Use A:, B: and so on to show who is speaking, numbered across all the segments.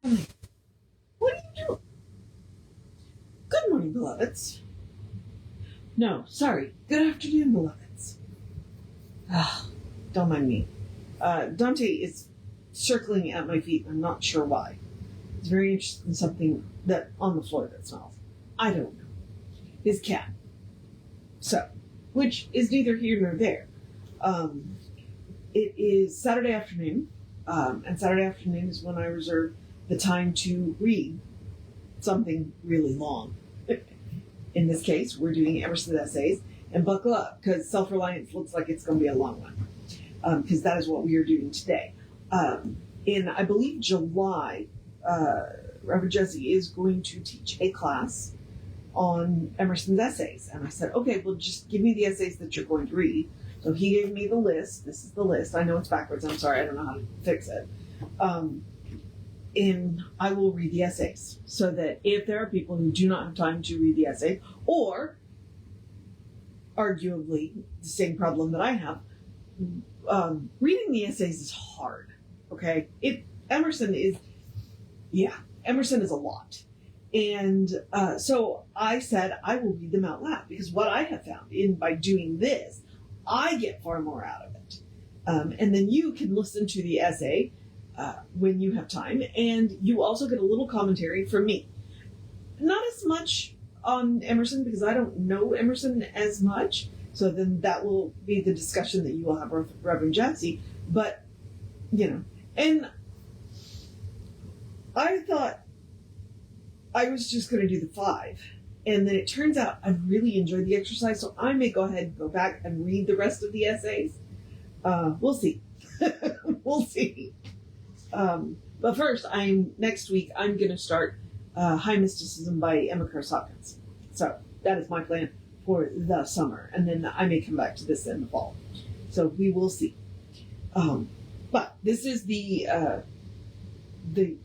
A: What are you doing? Good morning, beloveds. No, sorry. Good afternoon, beloveds. Don't mind me. Dante is circling at my feet. I'm not sure why. He's very interested in something that on the floor that smells. I don't know. His cat. So, which is neither here nor there. It is Saturday afternoon, and Saturday afternoon is when I reserve the time to read something really long. In this case, we're doing Emerson's essays, and buckle up, because Self-Reliance looks like it's going to be a long one, because that is what we are doing today. In, I believe, July, Reverend Jesse is going to teach a class on Emerson's essays, and I said, okay, well, just give me the essays that you're going to read. So he gave me the list. This is the list. I know it's backwards. I'm sorry. I don't know how to fix it. And I will read the essays so that if there are people who do not have time to read the essay, or arguably the same problem that I have, reading the essays is hard. Okay. Emerson is a lot. And so I said, I will read them out loud, because what I have found by doing this, I get far more out of it. And then you can listen to the essay when you have time, and you also get a little commentary from me. Not as much on Emerson, because I don't know Emerson as much, so then that will be the discussion that you will have with Reverend Jesse. But, and I thought I was just going to do the 5. And then it turns out I really enjoyed the exercise, so I may go ahead and go back and read the rest of the essays. We'll see. We'll see. But first, next week, I'm going to start High Mysticism by Emma Curtis Hopkins. So that is my plan for the summer. And then I may come back to this in the fall. So we will see. But this is the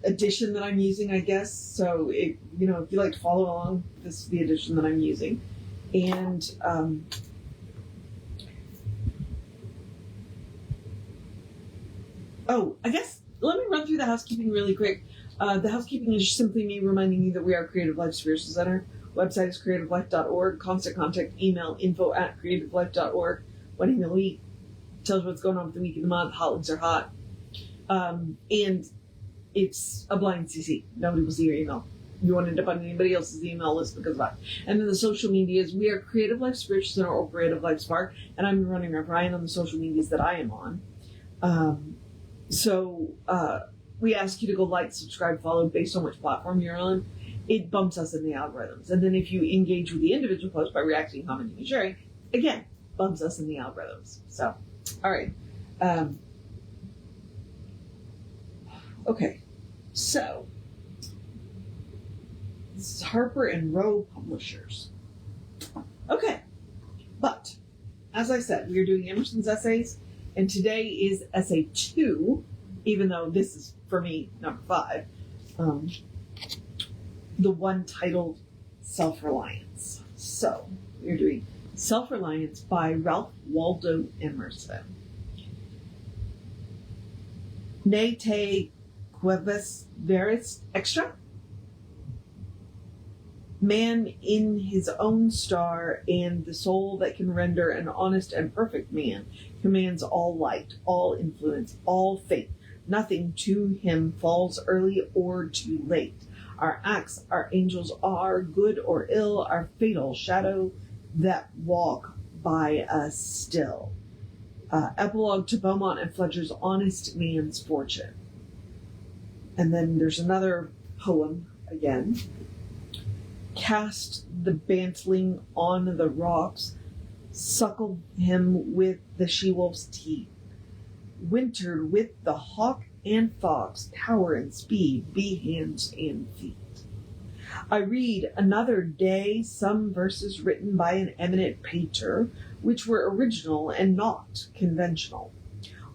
A: edition that I'm using, I guess. So if you like to follow along, this is the edition that I'm using. And I guess let me run through the housekeeping really quick. The housekeeping is simply me reminding you that we are Creative Life Spiritual Center. Website is creativelife.org. Constant contact, email info@creativelife.org. One email a week tells you what's going on with the week of the month. Hot links are hot. And it's a blind CC. Nobody will see your email. You won't end up on anybody else's email list because of that. And then the social medias, we are Creative Life Spiritual Center or Creative Life Spark, and I'm running Rev Ryan on the social medias that I am on. So we ask you to go like, subscribe, follow based on which platform you're on. It bumps us in the algorithms. And then if you engage with the individual post by reacting, commenting, and sharing, again, bumps us in the algorithms. So, all right. Okay. So, this is Harper and Row Publishers. Okay. But, as I said, we are doing Emerson's essays, and today is essay 2, even though this is, for me, number 5. The one titled Self-Reliance. So, we're doing Self-Reliance by Ralph Waldo Emerson. Ne te quavis veris extra? Man in his own star, and the soul that can render an honest and perfect man, commands all light, all influence, all fate. Nothing to him falls early or too late. Our acts, our angels are, good or ill, our fatal shadow that walk by us still. Epilogue to Beaumont and Fletcher's Honest Man's Fortune. And then there's another poem again. Cast the bantling on the rocks, suckle him with the she-wolf's teeth. Wintered with the hawk and fox, power and speed be hands and feet. I read another day some verses written by an eminent painter, which were original and not conventional.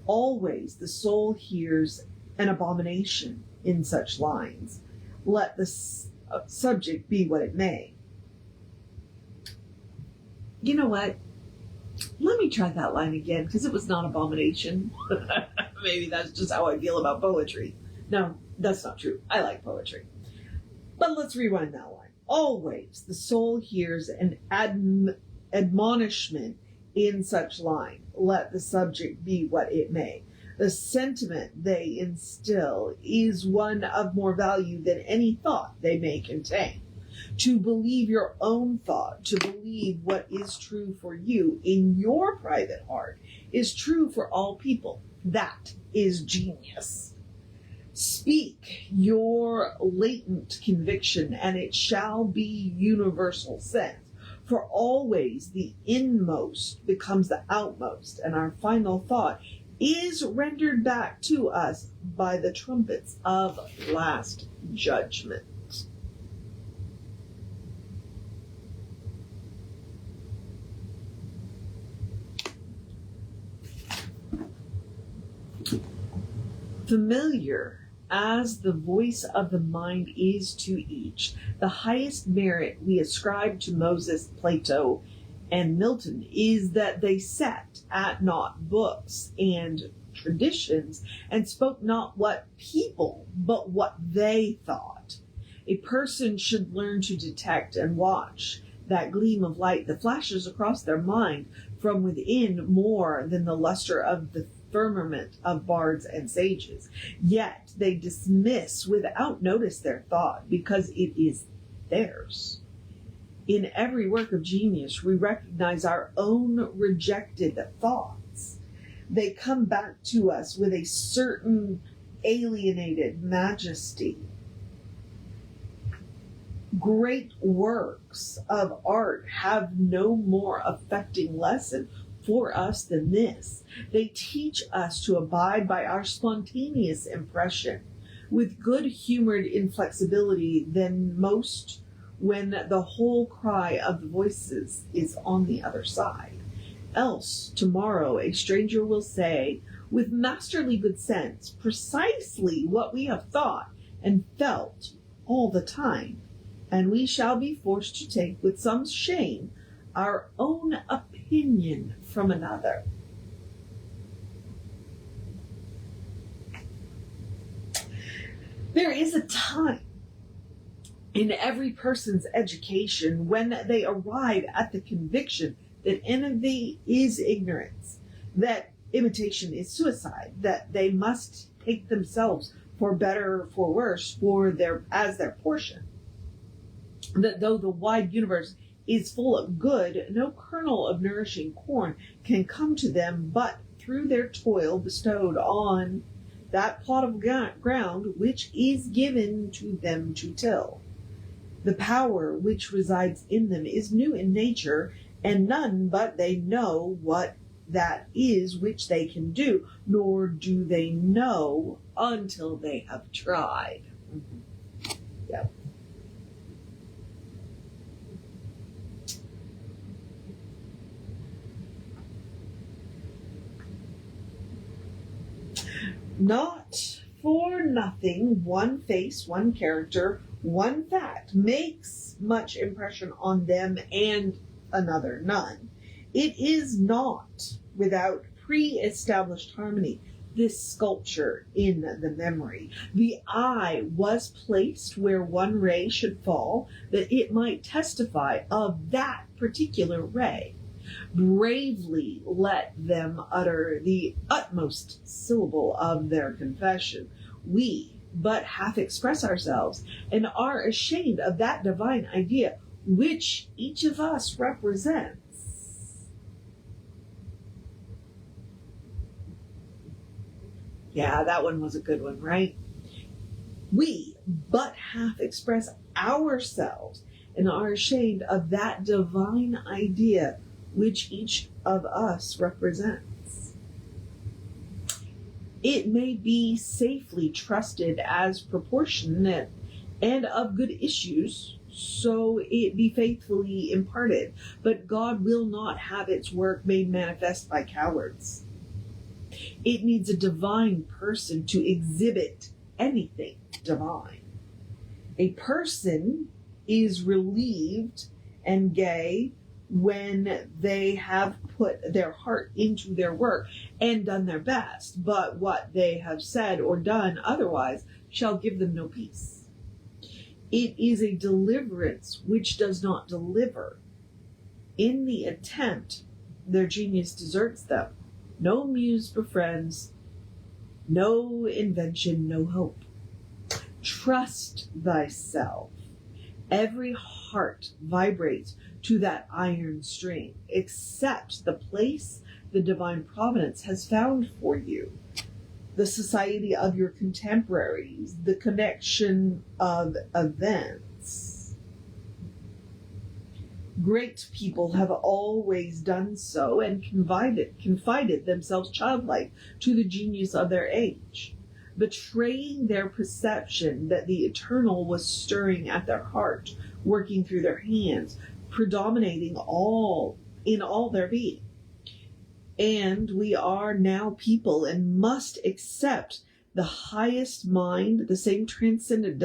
A: Always the soul hears an abomination in such lines, let the subject be what it may. You know what? Let me try that line again, because it was not abomination. Maybe that's just how I feel about poetry. No, That's not true. I like poetry. But let's rewind that line. Always the soul hears an admonishment in such line, let the subject be what it may. The sentiment they instill is one of more value than any thought they may contain. To believe your own thought, to believe what is true for you in your private heart, is true for all people. That is genius. Speak your latent conviction, and it shall be universal sense. For always the inmost becomes the outmost, and our final thought is rendered back to us by the trumpets of last judgment. Familiar as the voice of the mind is to each, the highest merit we ascribe to Moses, Plato, and Milton is that they sat at naught books and traditions and spoke not what people, but what they thought. A person should learn to detect and watch that gleam of light that flashes across their mind from within more than the luster of the firmament of bards and sages. Yet they dismiss without notice their thought because it is theirs. In every work of genius, we recognize our own rejected thoughts. They come back to us with a certain alienated majesty. Great works of art have no more affecting lesson for us than this. They teach us to abide by our spontaneous impression with good-humored inflexibility than most when the whole cry of the voices is on the other side. Else, tomorrow, a stranger will say, with masterly good sense, precisely what we have thought and felt all the time, and we shall be forced to take with some shame our own opinion from another. There is a time in every person's education when they arrive at the conviction that envy is ignorance, that imitation is suicide, that they must take themselves for better, for worse, as their portion. That though the wide universe is full of good, no kernel of nourishing corn can come to them but through their toil bestowed on that plot of ground which is given to them to till. The power which resides in them is new in nature, and none but they know what that is which they can do, nor do they know until they have tried. Yep. Not for nothing, one face, one character, one fact makes much impression on them and another none. It is not without pre-established harmony, this sculpture in the memory. The eye was placed where one ray should fall, that it might testify of that particular ray. Bravely let them utter the utmost syllable of their confession. We but half express ourselves and are ashamed of that divine idea which each of us represents. Yeah, that one was a good one, right? We but half express ourselves and are ashamed of that divine idea which each of us represents. It may be safely trusted as proportionate and of good issues, so it be faithfully imparted, but God will not have its work made manifest by cowards. It needs a divine person to exhibit anything divine. A person is relieved and gay when they have put their heart into their work and done their best, but what they have said or done otherwise shall give them no peace. It is a deliverance which does not deliver. In the attempt, their genius deserts them. No muse befriends, no invention, no hope. Trust thyself. Every heart vibrates to that iron string. Accept the place the divine providence has found for you. The society of your contemporaries, the connection of events. Great people have always done so and confided themselves childlike to the genius of their age, betraying their perception that the eternal was stirring at their heart, working through their hands, predominating in all their being. And we are now people and must accept the highest mind, the same transcendent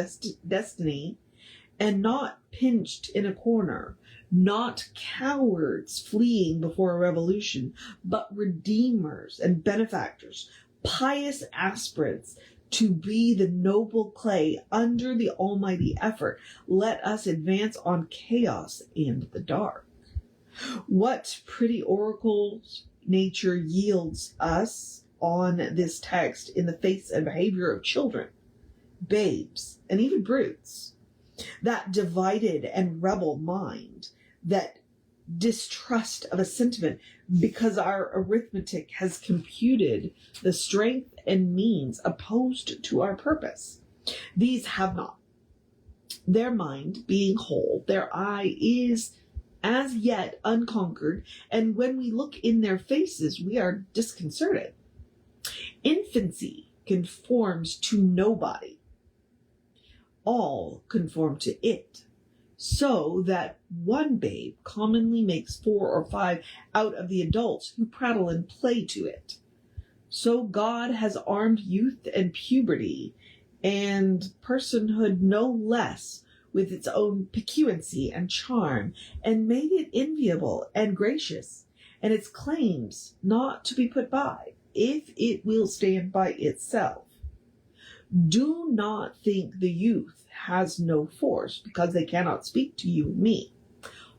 A: destiny, and not pinched in a corner, not cowards fleeing before a revolution, but redeemers and benefactors, pious aspirants to be the noble clay under the almighty effort. Let us advance on chaos and the dark. What pretty oracles nature yields us on this text in the face and behavior of children, babes, and even brutes. That divided and rebel mind, that distrust of a sentiment because our arithmetic has computed the strength and means opposed to our purpose. These have not. Their mind being whole, their eye is as yet unconquered, and when we look in their faces, we are disconcerted. Infancy conforms to nobody. All conform to it, so that one babe commonly makes 4 or 5 out of the adults who prattle and play to it. So God has armed youth and puberty and personhood no less with its own piquancy and charm, and made it enviable and gracious, and its claims not to be put by, if it will stand by itself. Do not think the youth has no force, because they cannot speak to you and me.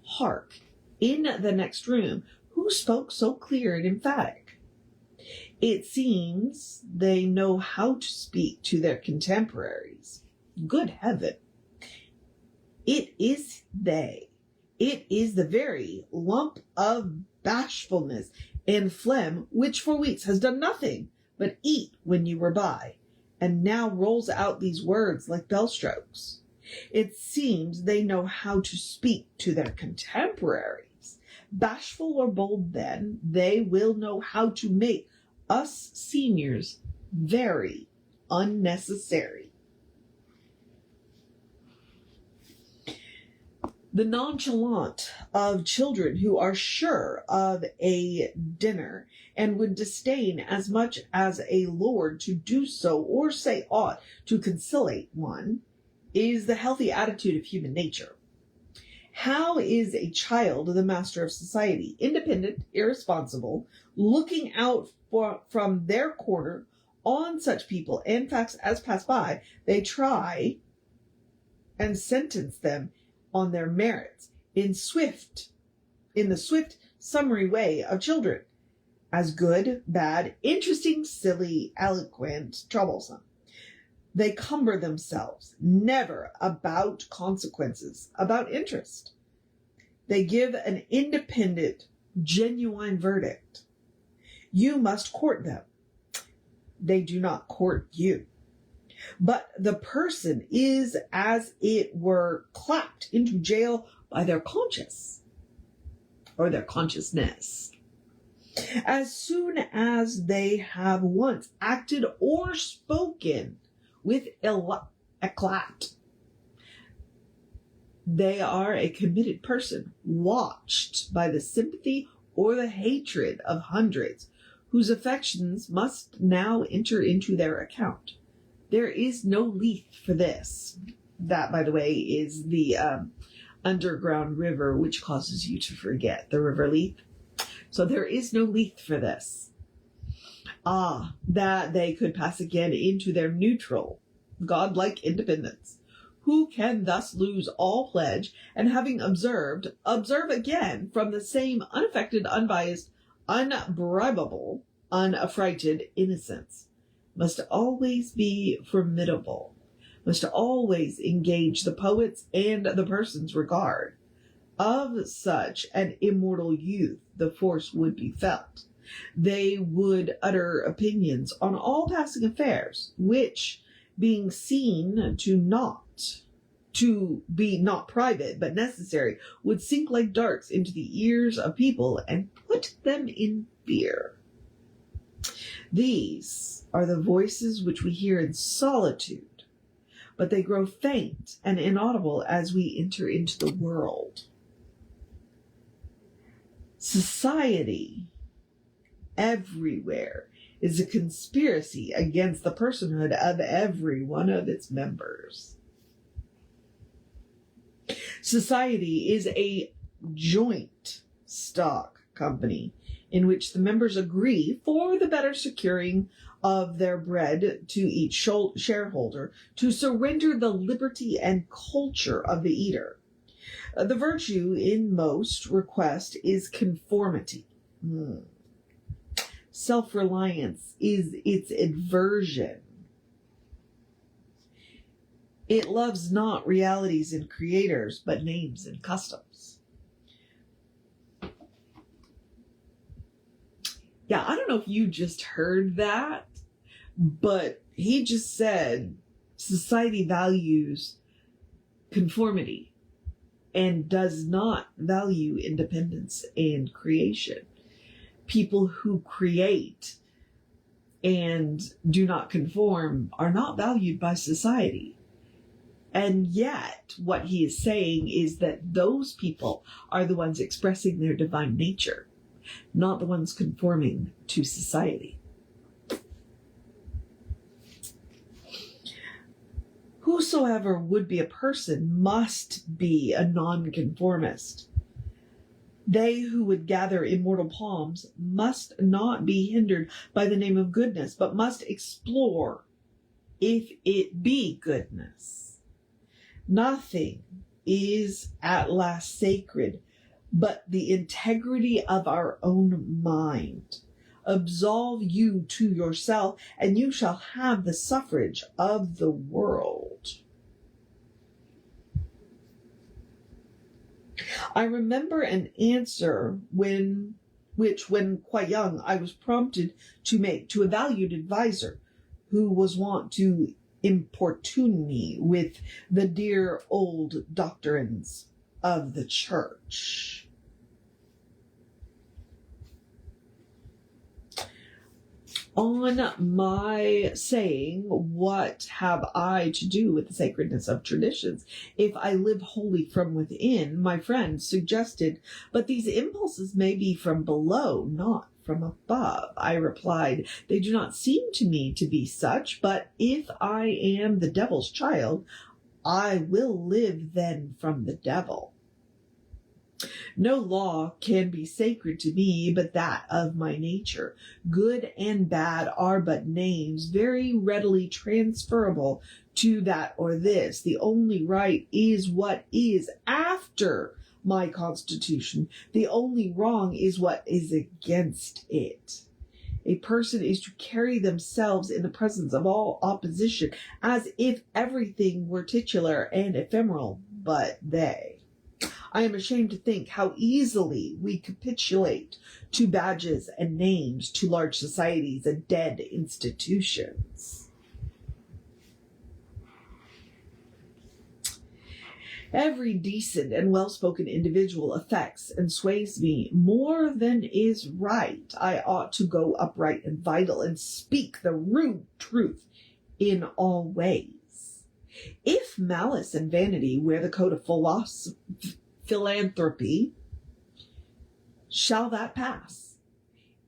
A: Hark, in the next room, who spoke so clear and emphatic? It seems they know how to speak to their contemporaries. Good heaven! It is they. It is the very lump of bashfulness and phlegm which for weeks has done nothing but eat when you were by, and now rolls out these words like bell strokes. It seems they know how to speak to their contemporaries. Bashful or bold, then, they will know how to make us seniors very unnecessary. The nonchalant of children who are sure of a dinner and would disdain as much as a lord to do so or say aught to conciliate one is the healthy attitude of human nature. How is a child the master of society, independent, irresponsible, looking out from their corner on such people and facts as pass by? They try and sentence them on their merits in the swift summary way of children, as good, bad, interesting, silly, eloquent, troublesome. They cumber themselves never about consequences, about interest. They give an independent, genuine verdict. You must court them. They do not court you. But the person is, as it were, clapped into jail by their conscience, or their consciousness. As soon as they have once acted or spoken with eclat, they are a committed person, watched by the sympathy or the hatred of hundreds, whose affections must now enter into their account. There is no Leith for this. That, by the way, is the underground river which causes you to forget, the River Leith. So there is no Leith for this. That they could pass again into their neutral godlike independence. Who can thus lose all pledge, and having observe again from the same unaffected, unbiased, unbribable, unaffrighted innocence, must always be formidable, must always engage the poet's and the person's regard. Of such an immortal youth the force would be felt. They would utter opinions on all passing affairs, which, being seen to be not private but necessary, would sink like darts into the ears of people and put them in fear. These are the voices which we hear in solitude, but they grow faint and inaudible as we enter into the world. Society everywhere is a conspiracy against the personhood of every one of its members. Society is a joint stock company in which the members agree, for the better securing of their bread to each shareholder, to surrender the liberty and culture of the eater. The virtue in most request is conformity. Self-reliance is its aversion. It loves not realities and creators, but names and customs. Yeah, I don't know if you just heard that, but he just said society values conformity and does not value independence and creation. People who create and do not conform are not valued by society. And yet, what he is saying is that those people are the ones expressing their divine nature, not the ones conforming to society. Whosoever would be a person must be a nonconformist. They who would gather immortal palms must not be hindered by the name of goodness, but must explore if it be goodness. Nothing is at last sacred but the integrity of our own mind. Absolve you to yourself, and you shall have the suffrage of the world. I remember an answer which when quite young I was prompted to make to a valued adviser who was wont to importune me with the dear old doctrines of the church. On my saying, what have I to do with the sacredness of traditions if I live wholly from within, my friend suggested, but these impulses may be from below, not from above. I replied, they do not seem to me to be such, but if I am the devil's child, I will live then from the devil. No law can be sacred to me but that of my nature. Good and bad are but names, very readily transferable to that or this. The only right is what is after my constitution. The only wrong is what is against it. A person is to carry themselves in the presence of all opposition as if everything were titular and ephemeral but they. I am ashamed to think how easily we capitulate to badges and names, to large societies and dead institutions. Every decent and well-spoken individual affects and sways me more than is right. I ought to go upright and vital and speak the rude truth in all ways. If malice and vanity wear the coat of philanthropy, shall that pass?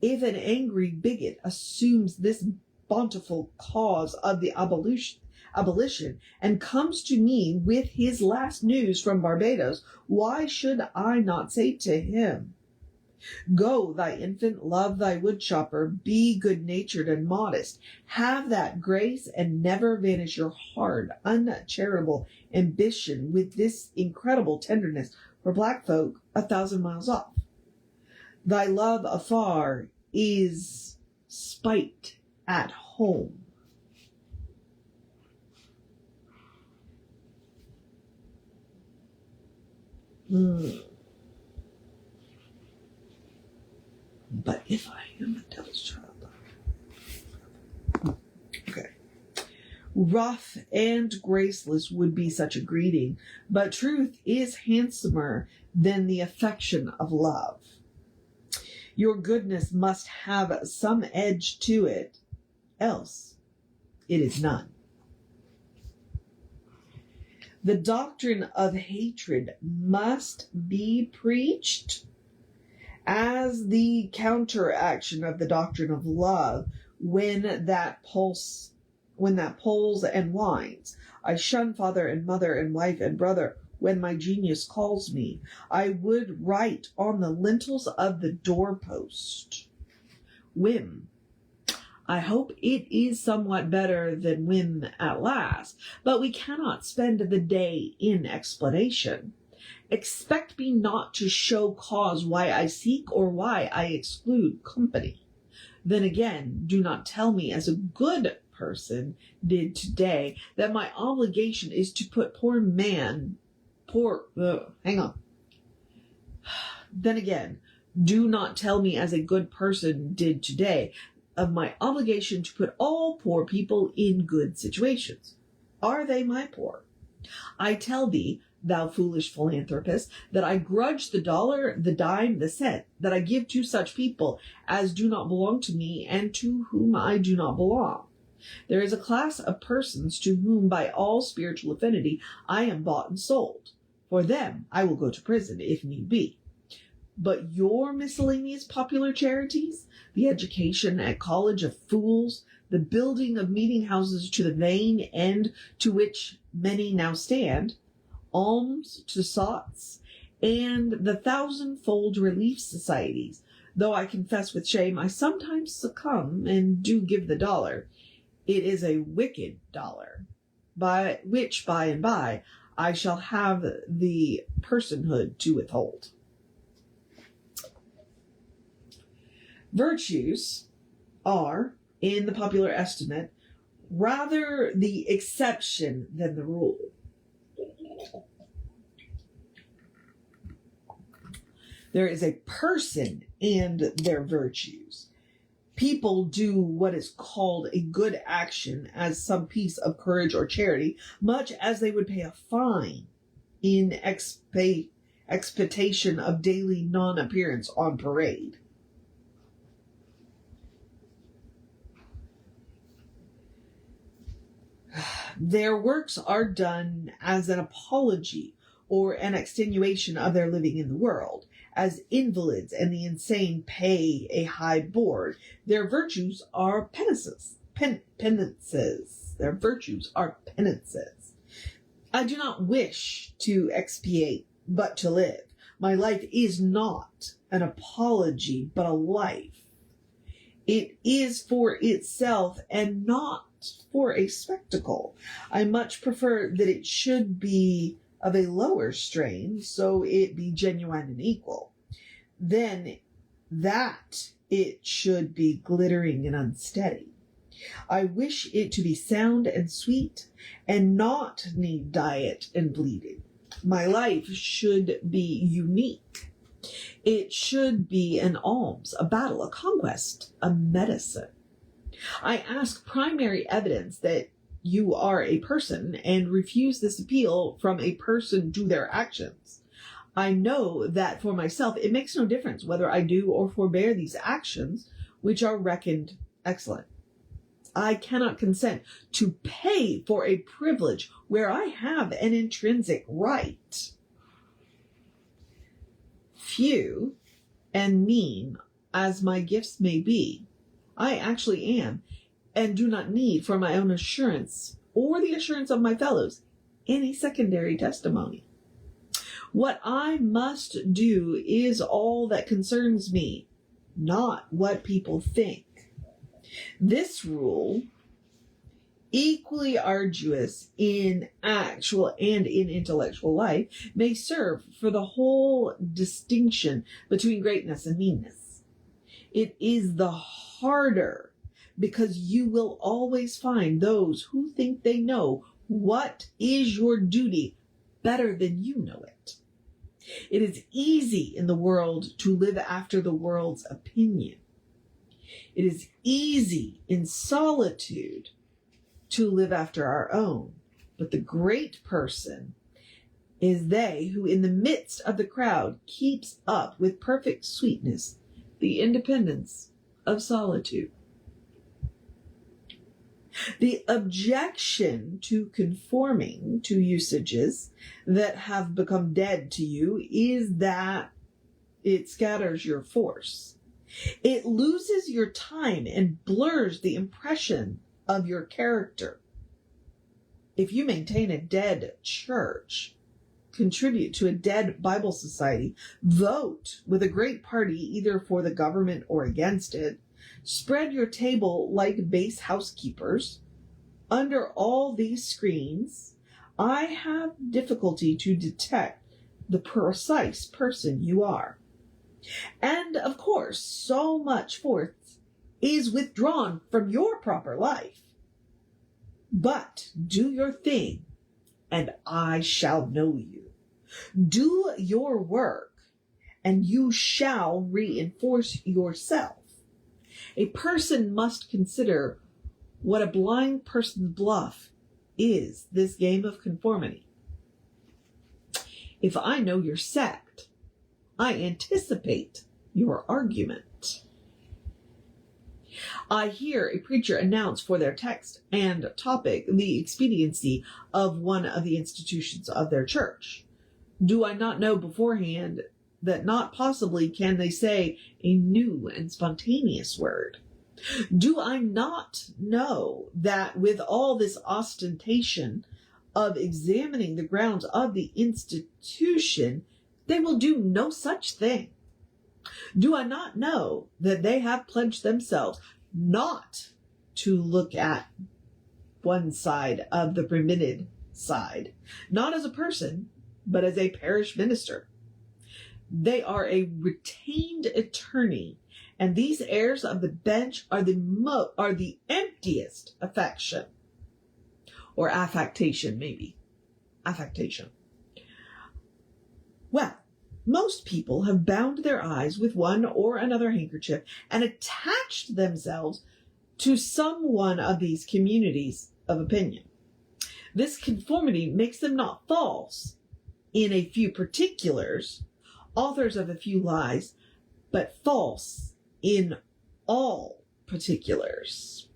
A: If an angry bigot assumes this bountiful cause of the abolition and comes to me with his last news from Barbados, why should I not say to him, Go, thy infant, love thy woodchopper, be good-natured and modest. Have that grace, and never vanish your hard, uncharitable ambition with this incredible tenderness for black folk 1,000 miles off. Thy love afar is spite at home. But if I am a devil's child. Okay. Rough and graceless would be such a greeting, but truth is handsomer than the affection of love. Your goodness must have some edge to it, else it is none. The doctrine of hatred must be preached as the counteraction of the doctrine of love when that pulls and whines. I shun father and mother and wife and brother when my genius calls me. I would write on the lintels of the doorpost. Whim. I hope it is somewhat better than whim at last, but we cannot spend the day in explanation. Expect me not to show cause why I seek or why I exclude company. Then again, do not tell me as a good person did today that my obligation is to put Then again, do not tell me as a good person did today of my obligation to put all poor people in good situations. Are they my poor? I tell thee, thou foolish philanthropist, that I grudge the dollar, the dime, the cent that I give to such people as do not belong to me and to whom I do not belong. There is a class of persons to whom by all spiritual affinity I am bought and sold. For them I will go to prison if need be. But your miscellaneous popular charities, the education at college of fools, the building of meeting houses to the vain end to which many now stand, alms to sots, and the thousandfold relief societies, though I confess with shame I sometimes succumb and do give the dollar, it is a wicked dollar, by which by and by I shall have the personhood to withhold. Virtues are, in the popular estimate, rather the exception than the rule. There is a person and their virtues. People do what is called a good action as some piece of courage or charity, much as they would pay a fine in expectation of daily non-appearance on parade. Their works are done as an apology or an extenuation of their living in the world. As invalids and the insane pay a high board, their virtues are penances. Their virtues are penances. I do not wish to expiate, but to live. My life is not an apology, but a life. It is for itself and not for a spectacle. I much prefer that it should be of a lower strain, so it be genuine and equal. Then that it should be glittering and unsteady. I wish it to be sound and sweet, and not need diet and bleeding. My life should be unique. It should be an alms, a battle, a conquest, a medicine. I ask primary evidence that you are a person and refuse this appeal from a person to their actions. I know that for myself it makes no difference whether I do or forbear these actions which are reckoned excellent. I cannot consent to pay for a privilege where I have an intrinsic right. Few and mean as my gifts may be, I actually am, and do not need for my own assurance or the assurance of my fellows any secondary testimony. What I must do is all that concerns me, not what people think. This rule, equally arduous in actual and in intellectual life, may serve for the whole distinction between greatness and meanness. It is the harder because you will always find those who think they know what is your duty better than you know it. It is easy in the world to live after the world's opinion. It is easy in solitude to live after our own. But the great person is they who in the midst of the crowd keeps up with perfect sweetness the independence of solitude. The objection to conforming to usages that have become dead to you is that it scatters your force. It loses your time and blurs the impression of your character. If you maintain a dead church, contribute to a dead Bible society, vote with a great party either for the government or against it, spread your table like base housekeepers, under all these screens, I have difficulty to detect the precise person you are. And of course, so much force is withdrawn from your proper life. But do your thing, and I shall know you. Do your work, and you shall reinforce yourself. A person must consider what a blind person's bluff is, this game of conformity. If I know your sect, I anticipate your argument. I hear a preacher announce for their text and topic the expediency of one of the institutions of their church. Do I not know beforehand that not possibly can they say a new and spontaneous word? Do I not know that with all this ostentation of examining the grounds of the institution, they will do no such thing? Do I not know that they have pledged themselves not to look at one side of the permitted side, not as a person, but as a parish minister? They are a retained attorney, and these heirs of the bench are the emptiest affection, or affectation, maybe. Affectation. Well, most people have bound their eyes with one or another handkerchief and attached themselves to some one of these communities of opinion. This conformity makes them not false in a few particulars, authors of a few lies, but false in all particulars.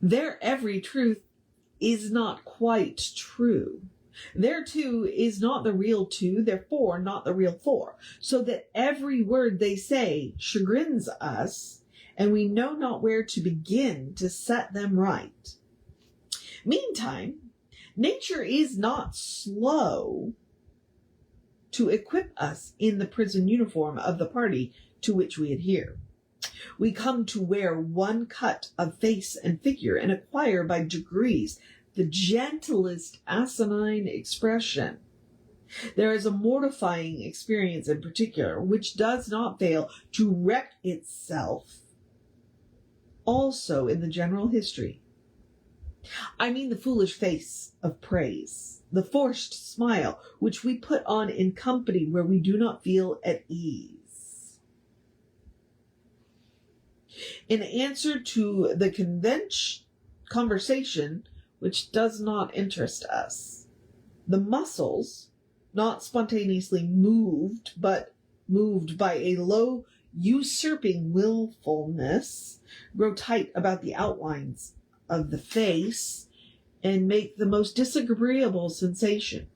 A: Their every truth is not quite true. Their two is not the real two, therefore not the real four, so that every word they say chagrins us, and we know not where to begin to set them right. Meantime, nature is not slow to equip us in the prison uniform of the party to which we adhere. We come to wear one cut of face and figure and acquire by degrees the gentlest asinine expression. There is a mortifying experience in particular which does not fail to wreck itself also in the general history. I mean the foolish face of praise, the forced smile which we put on in company where we do not feel at ease. In answer to the conversation which does not interest us, the muscles, not spontaneously moved, but moved by a low, usurping willfulness, grow tight about the outlines of the face and make the most disagreeable sensation,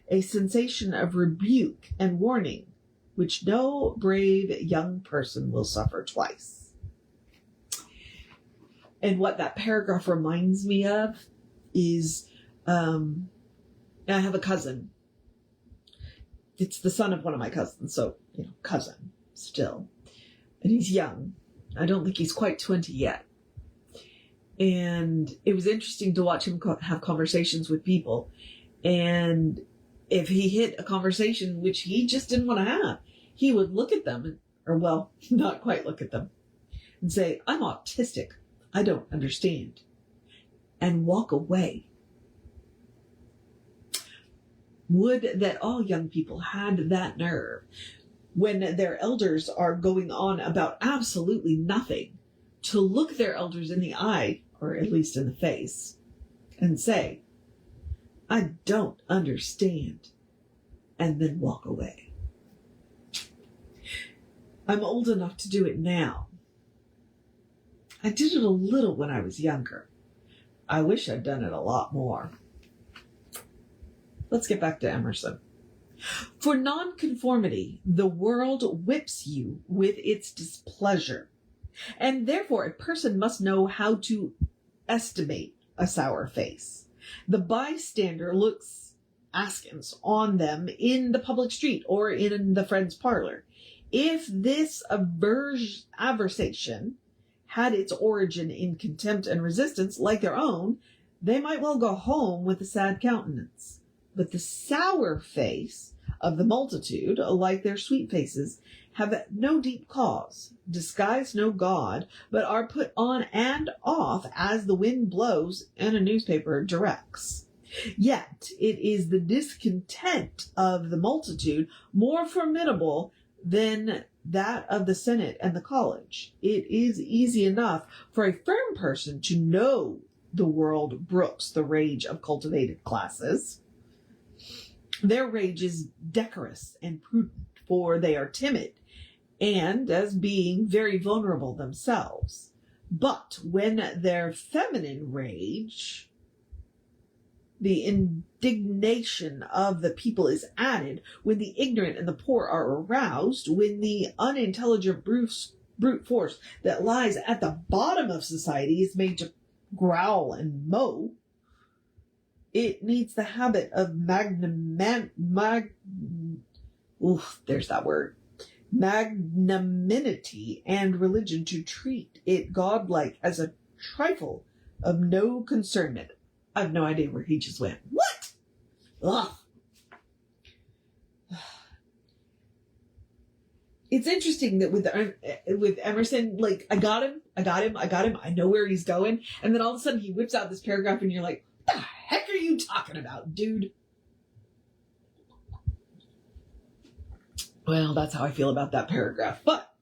A: a sensation of rebuke and warning, which no brave young person will suffer twice. And what that paragraph reminds me of is, I have a cousin. It's the son of one of my cousins, so, cousin still. And he's young. I don't think he's quite 20 yet. And it was interesting to watch him have conversations with people. And if he hit a conversation which he just didn't want to have, he would look at them, not quite look at them, and say, "I'm autistic. I don't understand," and walk away. Would that all young people had that nerve when their elders are going on about absolutely nothing, to look their elders in the eye, or at least in the face, and say, "I don't understand," and then walk away. I'm old enough to do it now. I did it a little when I was younger. I wish I'd done it a lot more. Let's get back to Emerson. For nonconformity, the world whips you with its displeasure, and therefore a person must know how to estimate a sour face. The bystander looks askance on them in the public street or in the friend's parlor. If this aversation had its origin in contempt and resistance like their own, they might well go home with a sad countenance. But the sour face of the multitude, like their sweet faces, have no deep cause, disguise no God, but are put on and off as the wind blows and a newspaper directs. Yet it is the discontent of the multitude more formidable than that of the Senate and the college. It is easy enough for a firm person to know the world brooks the rage of cultivated classes. Their rage is decorous and prudent, for they are timid, and as being very vulnerable themselves. But when their feminine rage, the indignation of the people is added, when the ignorant and the poor are aroused, when the unintelligent brute force that lies at the bottom of society is made to growl and mow, it needs the habit of magnanimity and religion to treat it godlike as a trifle of no concernment. I have no idea where he just went. What? Ugh. It's interesting that with Emerson, like, I got him. I know where he's going. And then all of a sudden he whips out this paragraph and you're like, what the heck are you talking about, dude? Well, that's how I feel about that paragraph. But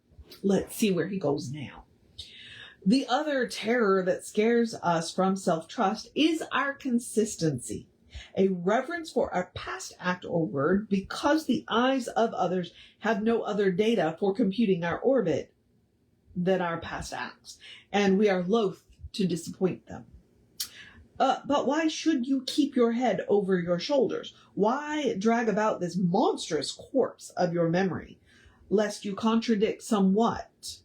A: let's see where he goes now. The other terror that scares us from self-trust is our consistency, a reverence for our past act or word because the eyes of others have no other data for computing our orbit than our past acts, and we are loath to disappoint them. But why should you keep your head over your shoulders? Why drag about this monstrous corpse of your memory, lest you contradict somewhat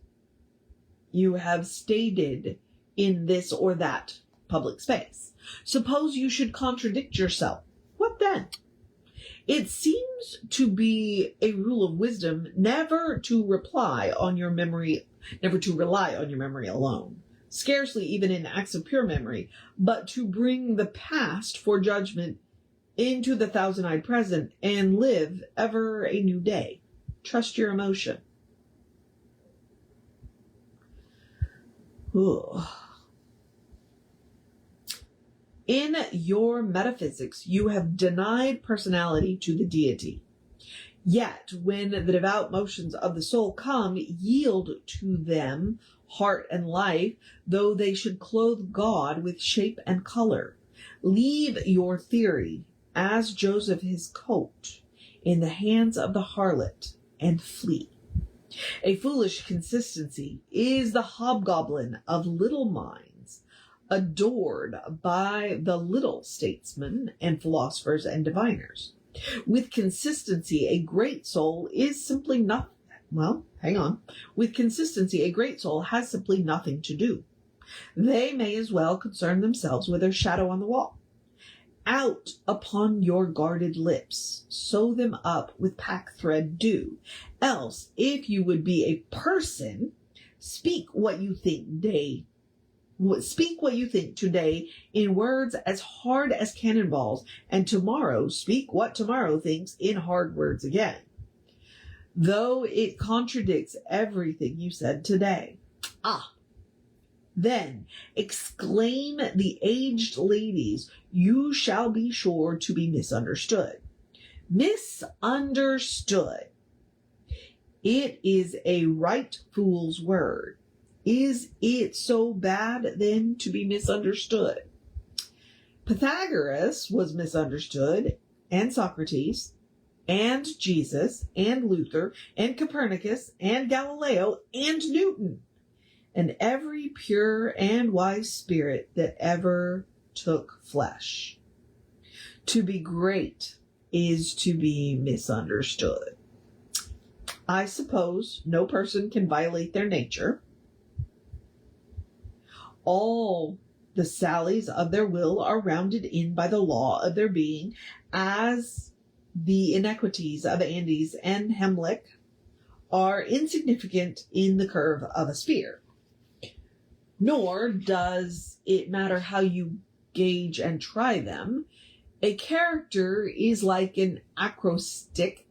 A: you have stated in this or that public space? Suppose you should contradict yourself. What then? It seems to be a rule of wisdom never to rely on your memory alone, scarcely even in acts of pure memory, but to bring the past for judgment into the thousand-eyed present and live ever a new day. Trust your emotion. Ooh. In your metaphysics, you have denied personality to the deity. Yet, when the devout motions of the soul come, yield to them heart and life, though they should clothe God with shape and color. Leave your theory, as Joseph his coat, in the hands of the harlot, and flee. A foolish consistency is the hobgoblin of little minds, adored by the little statesmen and philosophers and diviners. With consistency, a great soul is simply nothing. Well, hang on. With consistency, a great soul has simply nothing to do. They may as well concern themselves with their shadow on the wall. Out upon your guarded lips, sew them up with packthread dew. Else, if you would be a person, speak what you think today in words as hard as cannonballs, and tomorrow speak what tomorrow thinks in hard words again, though it contradicts everything you said today. Then exclaim the aged ladies, you shall be sure to be misunderstood. Misunderstood. It is a right fool's word. Is it so bad then to be misunderstood? Pythagoras was misunderstood, and Socrates, and Jesus, and Luther, and Copernicus, and Galileo, and Newton, and every pure and wise spirit that ever took flesh. To be great is to be misunderstood. I suppose no person can violate their nature. All the sallies of their will are rounded in by the law of their being, as the inequities of Andes and Hemlock are insignificant in the curve of a spear. Nor does it matter how you gauge and try them. A character is like an acrostic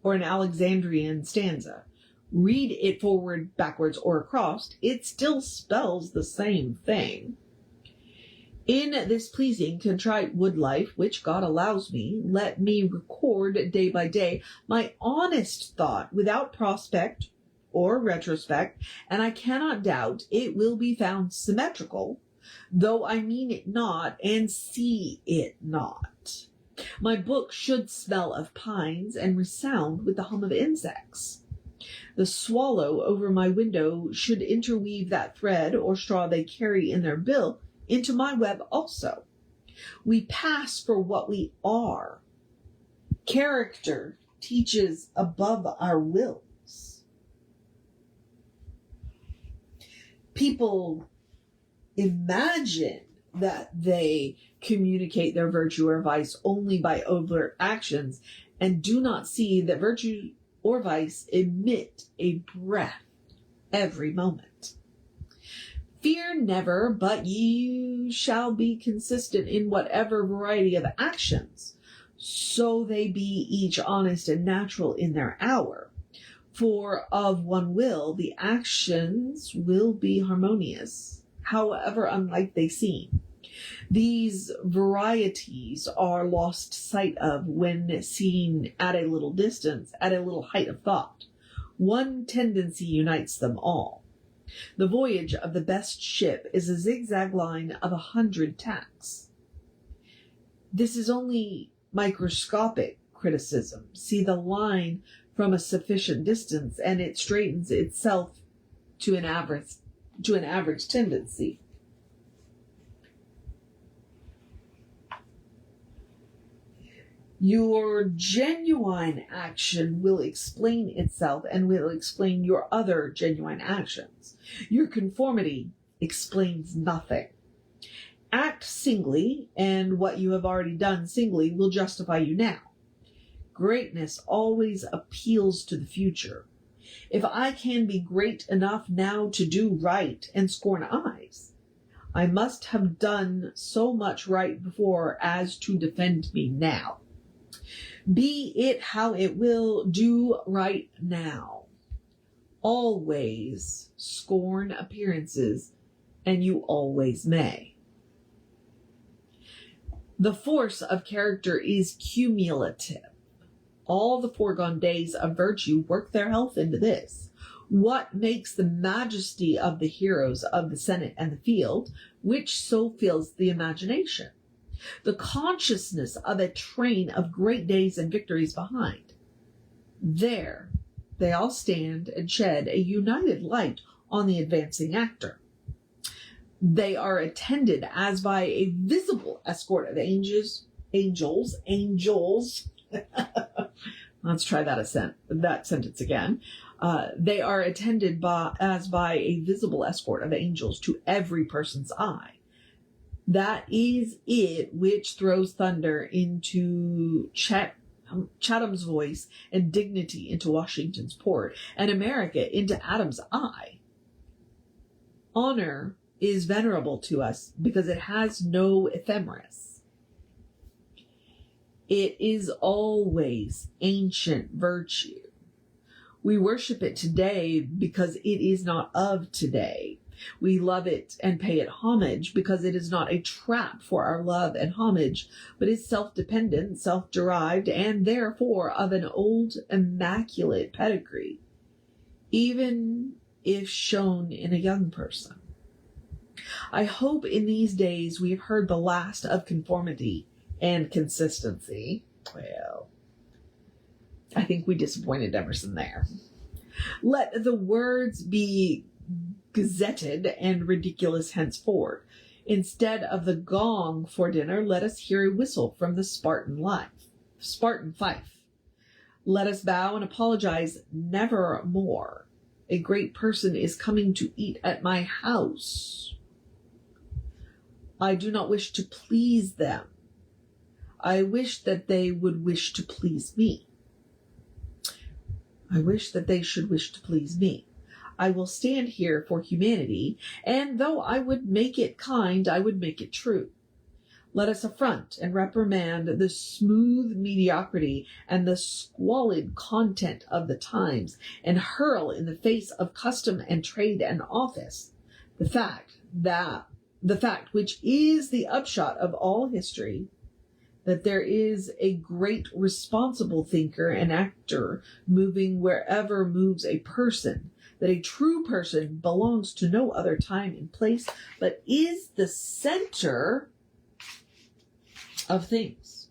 A: or an Alexandrian stanza. Read it forward, backwards, or across, it still spells the same thing. In this pleasing, contrite wood life which God allows me, let me record day by day my honest thought without prospect or retrospect, and I cannot doubt it will be found symmetrical, though I mean it not and see it not. My book should smell of pines and resound with the hum of insects. The swallow over my window should interweave that thread or straw they carry in their bill into my web also. We pass for what we are. Character teaches above our wills. People imagine that they communicate their virtue or vice only by overt actions and do not see that virtue or vice emit a breath every moment. Fear never, but ye shall be consistent in whatever variety of actions, so they be each honest and natural in their hour. For of one will, the actions will be harmonious, however unlike they seem. These varieties are lost sight of when seen at a little distance, at a little height of thought. One tendency unites them all. The voyage of the best ship is a zigzag line of 100 tacks. This is only microscopic criticism. See the line from a sufficient distance, and it straightens itself to an average tendency. Your genuine action will explain itself and will explain your other genuine actions. Your conformity explains nothing. Act singly, and what you have already done singly will justify you now. Greatness always appeals to the future. If I can be great enough now to do right and scorn eyes, I must have done so much right before as to defend me now. Be it how it will, do right now. Always scorn appearances, and you always may. The force of character is cumulative. All the foregone days of virtue work their health into this. What makes the majesty of the heroes of the Senate and the field, which so fills the imagination? The consciousness of a train of great days and victories behind. There they all stand and shed a united light on the advancing actor. They are attended as by a visible escort of angels. Let's try that sentence again. They are attended as by a visible escort of angels to every person's eye. That is it which throws thunder into Chatham's voice and dignity into Washington's port, and America into Adam's eye. Honor is venerable to us because it has no ephemeris. It is always ancient virtue. We worship it today because it is not of today. We love it and pay it homage because it is not a trap for our love and homage, but is self-dependent, self-derived, and therefore of an old immaculate pedigree, even if shown in a young person. I hope in these days we have heard the last of conformity and consistency. Well, I think we disappointed Emerson there. Let the words be gazetted and ridiculous henceforth. Instead of the gong for dinner, let us hear a whistle from the Spartan fife. Let us bow and apologize never more. A great person is coming to eat at my house. I do not wish to please them. I wish that they would wish to please me. I wish that they should wish to please me. I will stand here for humanity, and though I would make it kind, I would make it true. Let us affront and reprimand the smooth mediocrity and the squalid content of the times, and hurl in the face of custom and trade and office the fact which is the upshot of all history, that there is a great responsible thinker and actor moving wherever moves a person, that a true person belongs to no other time and place, but is the center of things.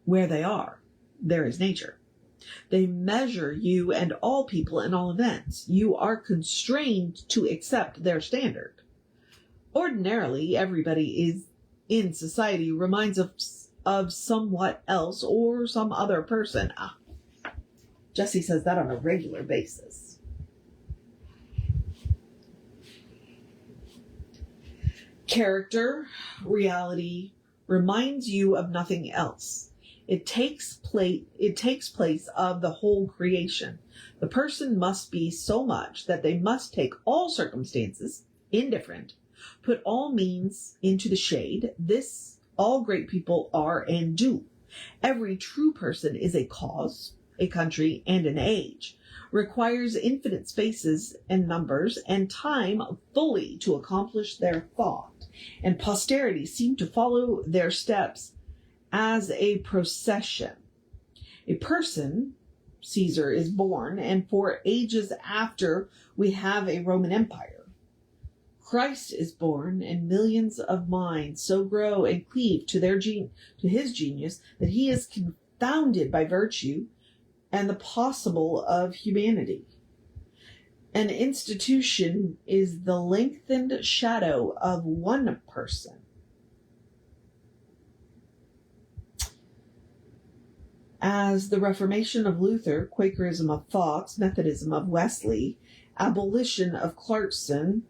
A: Where they are, there is nature. They measure you and all people and all events. You are constrained to accept their standard. Ordinarily, everybody is in society reminds us of somewhat else or some other person. Jesse says that on a regular basis. Character, reality, reminds you of nothing else. It takes place of the whole creation. The person must be so much that they must take all circumstances indifferent, put all means into the shade. This all great people are and do. Every true person is a cause, a country, and an age, requires infinite spaces and numbers and time fully to accomplish their thought, and posterity seem to follow their steps as a procession. A person, Caesar, is born, and for ages after we have a Roman Empire. Christ is born, and millions of minds so grow and cleave to his genius that he is confounded by virtue and the possible of humanity. An institution is the lengthened shadow of one person. As the Reformation of Luther, Quakerism of Fox, Methodism of Wesley, abolition of Clarkson,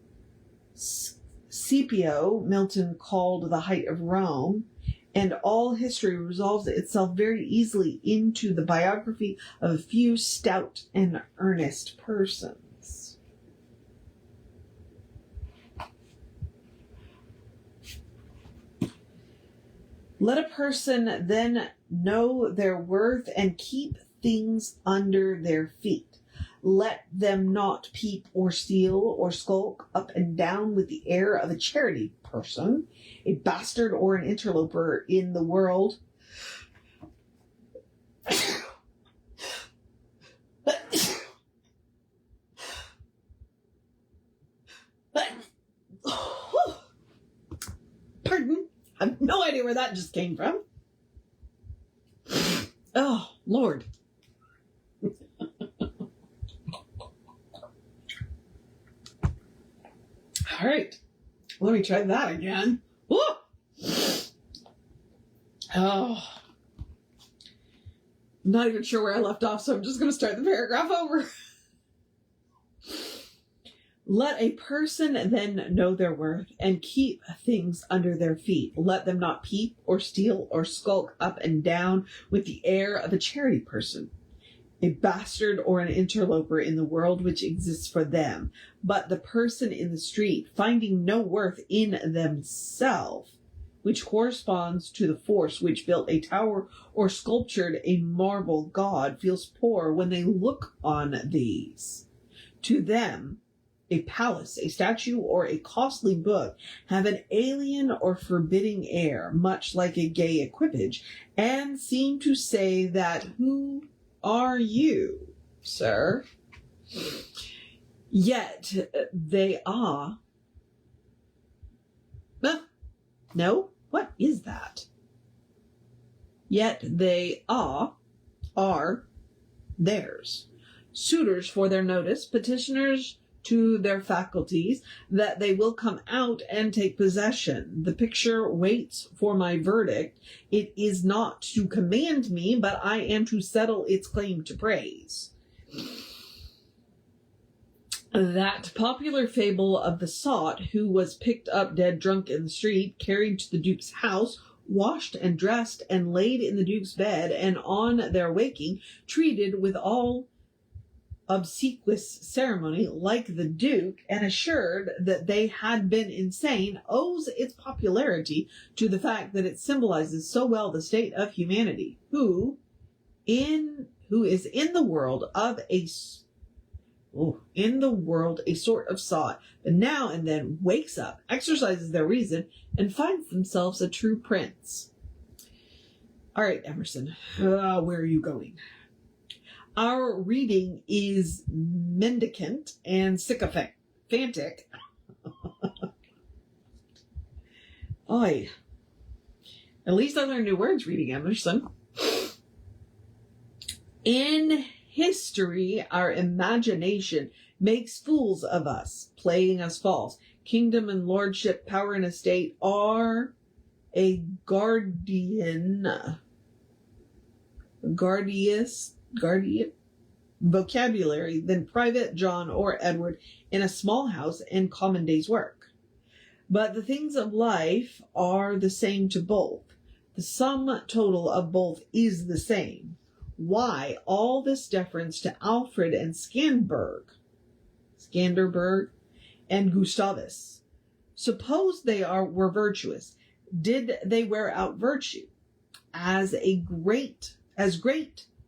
A: Scipio, Milton called the height of Rome, and all history resolves itself very easily into the biography of a few stout and earnest persons. Let a person then know their worth and keep things under their feet. Let them not peep or steal or skulk up and down with the air of a charity person, a bastard or an interloper in the world. Pardon? I have no idea where that just came from. Oh, Lord. All right, let me try that again. Woo! Oh, I'm not even sure where I left off, so I'm just going to start the paragraph over. Let a person then know their worth and keep things under their feet. Let them not peep or steal or skulk up and down with the air of a charity person, a bastard or an interloper in the world which exists for them. But the person in the street, finding no worth in themselves, which corresponds to the force which built a tower or sculptured a marble god, feels poor when they look on these. To them, a palace, a statue, or a costly book have an alien or forbidding air, much like a gay equipage, and seem to say that, "Who are you, sir?" Yet they are... No? What is that? Yet they are theirs. Suitors for their notice, petitioners to their faculties, that they will come out and take possession. The picture waits for my verdict. It is not to command me, but I am to settle its claim to praise. That popular fable of the sot who was picked up dead drunk in the street, carried to the Duke's house, washed and dressed, and laid in the Duke's bed, and on their waking, treated with all obsequious ceremony like the Duke, and assured that they had been insane, owes its popularity to the fact that it symbolizes so well the state of humanity, who is in the world a sort of sot, but now and then wakes up, exercises their reason, and finds themselves a true prince. All right, Emerson, where are you going? Our reading is mendicant and sycophantic. Oy. At least I learned new words reading Emerson. In history, our imagination makes fools of us, playing us false. Kingdom and lordship, power and estate are a guardian vocabulary than private John or Edward in a small house and common day's work. But the things of life are the same to both. The sum total of both is the same. Why all this deference to Alfred and Scanderbeg and Gustavus? Suppose they were virtuous. Did they wear out virtue? As great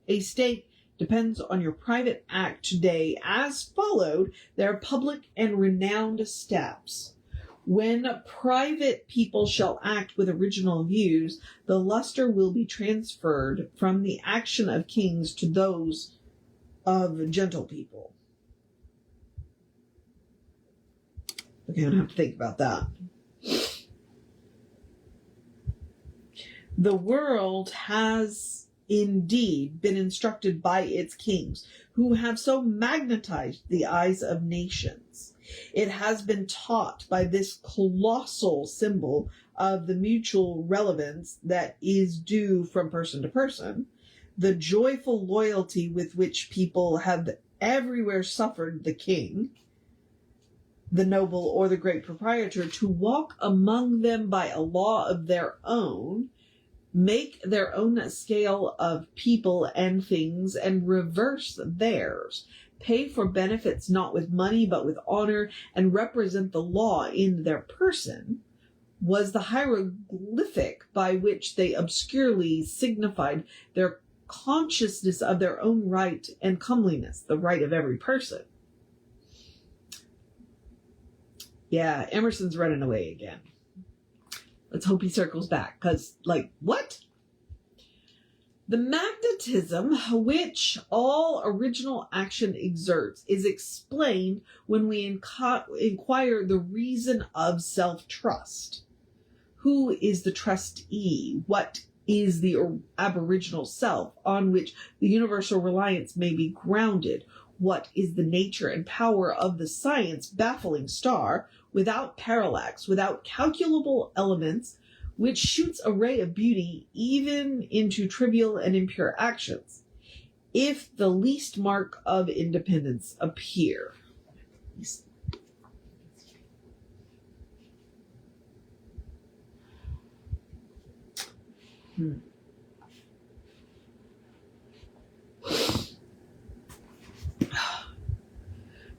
A: a state depends on your private act today, as followed their public and renowned steps. When private people shall act with original views, the luster will be transferred from the action of kings to those of gentle people. Okay, I'm going to have to think about that. The world has indeed been instructed by its kings, who have so magnetized the eyes of nations. It has been taught by this colossal symbol of the mutual relevance that is due from person to person, the joyful loyalty with which people have everywhere suffered the king, the noble, or the great proprietor to walk among them by a law of their own, make their own scale of people and things, and reverse theirs, pay for benefits not with money but with honor, and represent the law in their person, was the hieroglyphic by which they obscurely signified their consciousness of their own right and comeliness, the right of every person. Yeah, Emerson's running away again. Let's hope he circles back, because, what? The magnetism which all original action exerts is explained when we inquire the reason of self-trust. Who is the trustee? What is the aboriginal self on which the universal reliance may be grounded? What is the nature and power of the science baffling star, without parallax, without calculable elements, which shoots a ray of beauty even into trivial and impure actions, if the least mark of independence appear?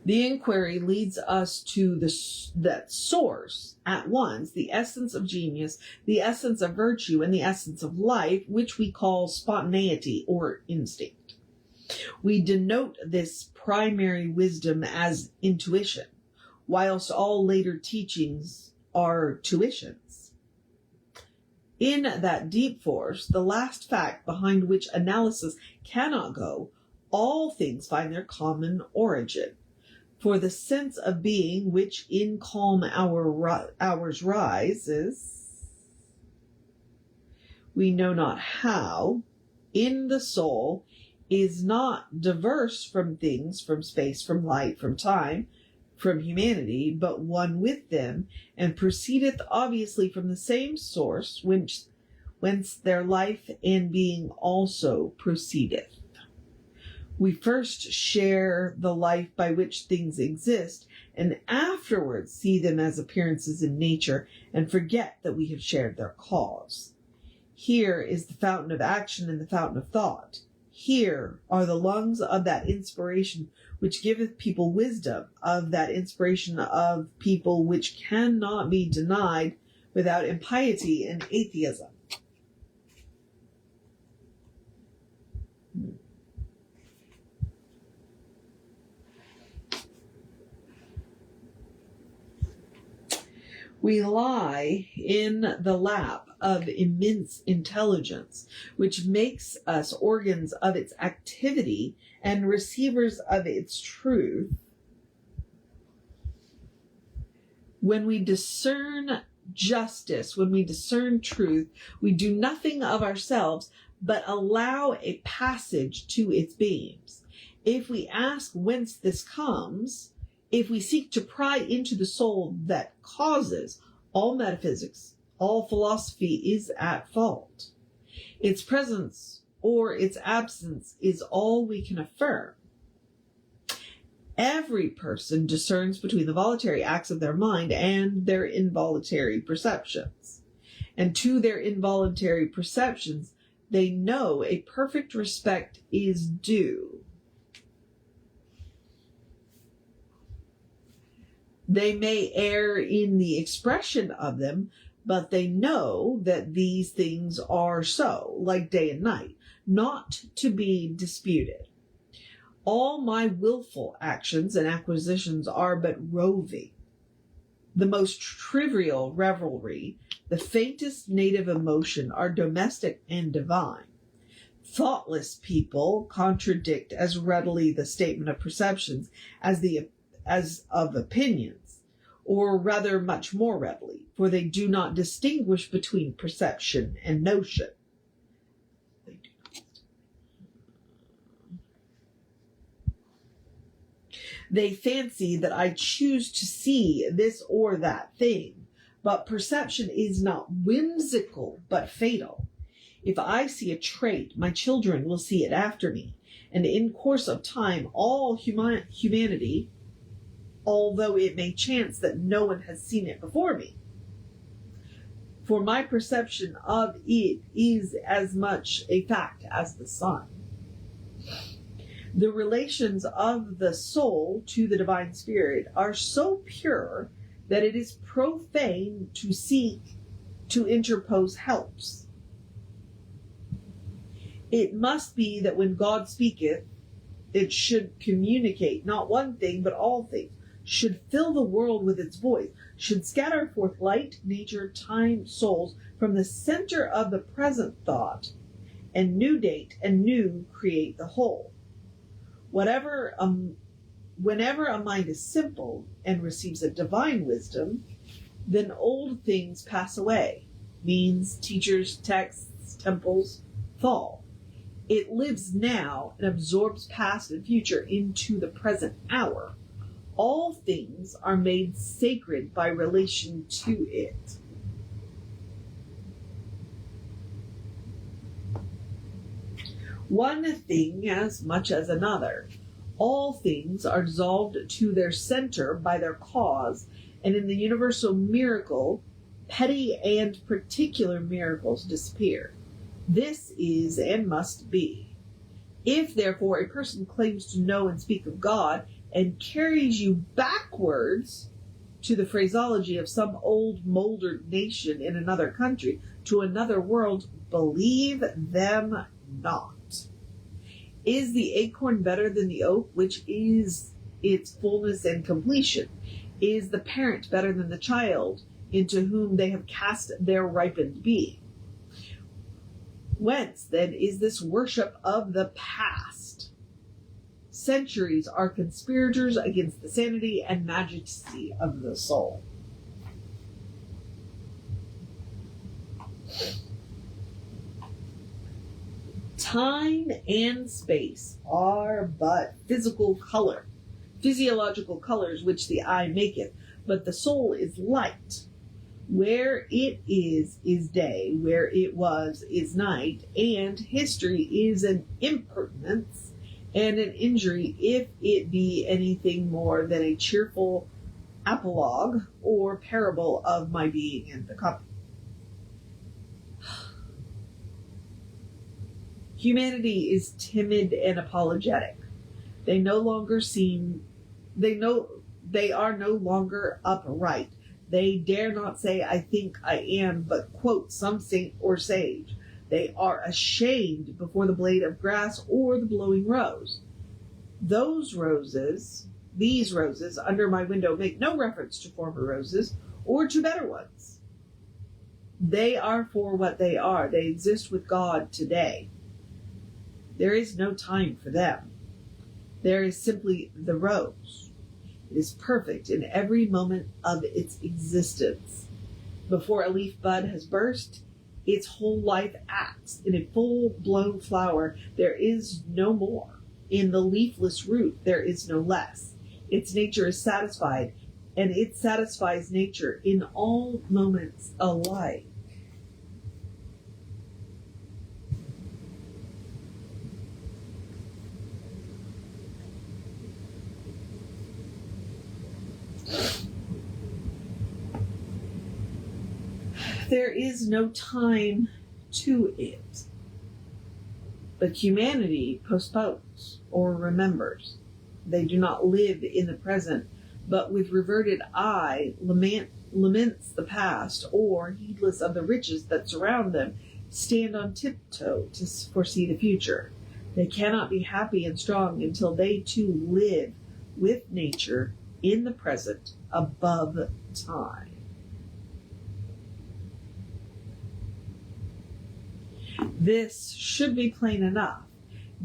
A: The inquiry leads us to that source at once, the essence of genius, the essence of virtue, and the essence of life, which we call spontaneity or instinct. We denote this primary wisdom as intuition, whilst all later teachings are tuitions. In that deep force, the last fact behind which analysis cannot go, all things find their common origin. For the sense of being which in calm hours rises, we know not how, in the soul, is not diverse from things, from space, from light, from time, from humanity, but one with them, and proceedeth obviously from the same source, whence their life and being also proceedeth. We first share the life by which things exist, and afterwards see them as appearances in nature, and forget that we have shared their cause. Here is the fountain of action and the fountain of thought. Here are the lungs of that inspiration which giveth people wisdom, of that inspiration of people which cannot be denied without impiety and atheism. We lie in the lap of immense intelligence, which makes us organs of its activity and receivers of its truth. When we discern justice, when we discern truth, we do nothing of ourselves, but allow a passage to its beams. If we ask whence this comes, if we seek to pry into the soul that causes, all metaphysics, all philosophy is at fault. Its presence or its absence is all we can affirm. Every person discerns between the voluntary acts of their mind and their involuntary perceptions. And to their involuntary perceptions, they know a perfect respect is due. They may err in the expression of them, but they know that these things are so, like day and night, not to be disputed. All my willful actions and acquisitions are but roving. The most trivial revelry, the faintest native emotion are domestic and divine. Thoughtless people contradict as readily the statement of perceptions as of opinions, or rather much more readily, for they do not distinguish between perception and notion. They fancy that I choose to see this or that thing, but perception is not whimsical but fatal. If I see a trait, my children will see it after me, and in course of time all humanity, although it may chance that no one has seen it before me. For my perception of it is as much a fact as the sun. The relations of the soul to the divine spirit are so pure that it is profane to seek to interpose helps. It must be that when God speaketh, it should communicate not one thing but all things, should fill the world with its voice, should scatter forth light, nature, time, souls from the center of the present thought, and new date and new create the whole. Whenever a mind is simple and receives a divine wisdom, then old things pass away. Means, teachers, texts, temples fall. It lives now and absorbs past and future into the present hour. All things are made sacred by relation to it. One thing as much as another. All things are dissolved to their center by their cause, and in the universal miracle, petty and particular miracles disappear. This is and must be. If, therefore, a person claims to know and speak of God and carries you backwards to the phraseology of some old moldered nation in another country, to another world, believe them not. Is the acorn better than the oak, which is its fullness and completion? Is the parent better than the child, into whom they have cast their ripened being? Whence, then, is this worship of the past? Centuries are conspirators against the sanity and majesty of the soul. Time and space are but physiological colors which the eye maketh, but the soul is light. Where it is day, where it was is night, and history is an impertinence and an injury if it be anything more than a cheerful apologue or parable of my being in the company. Humanity is timid and apologetic. They are no longer upright. They dare not say, I think I am, but quote some saint or sage. They are ashamed before the blade of grass or the blowing rose. These roses under my window make no reference to former roses or to better ones. They are for what they are. They exist with God today. There is no time for them. There is simply the rose. It is perfect in every moment of its existence. Before a leaf bud has burst, its whole life acts. In a full-blown flower, there is no more. In the leafless root, there is no less. Its nature is satisfied, and it satisfies nature in all moments alike. There is no time to it. But humanity postpones or remembers. They do not live in the present, but with reverted eye laments the past, or, heedless of the riches that surround them, stand on tiptoe to foresee the future. They cannot be happy and strong until they too live with nature in the present above time. This should be plain enough.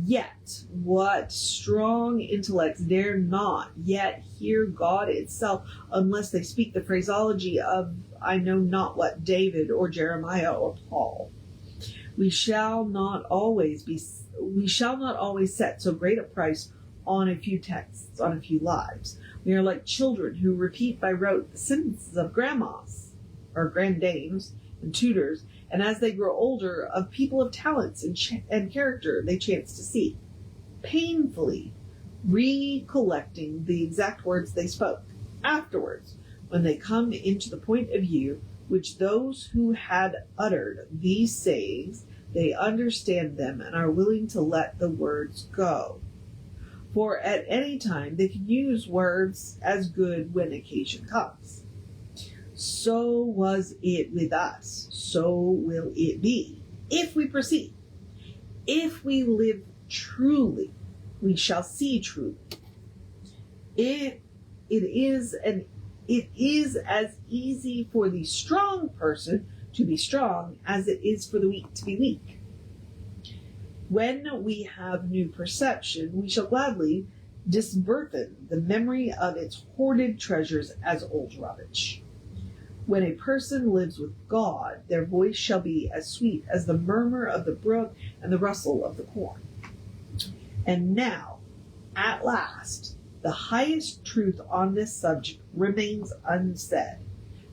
A: Yet, what strong intellects dare not yet hear God itself unless they speak the phraseology of I know not what David or Jeremiah or Paul. We shall not always set so great a price on a few texts, on a few lives. We are like children who repeat by rote the sentences of grandmas or grandames and tutors, and as they grow older, of people of talents and character they chance to see, painfully recollecting the exact words they spoke. Afterwards, when they come into the point of view which those who had uttered these sayings, they understand them and are willing to let the words go. For at any time they can use words as good when occasion comes. So was it with us, so will it be, if we proceed. If we live truly, we shall see truly. It is as easy for the strong person to be strong as it is for the weak to be weak. When we have new perception, we shall gladly disburthen the memory of its hoarded treasures as old rubbish. When a person lives with God, their voice shall be as sweet as the murmur of the brook and the rustle of the corn. And now, at last, the highest truth on this subject remains unsaid,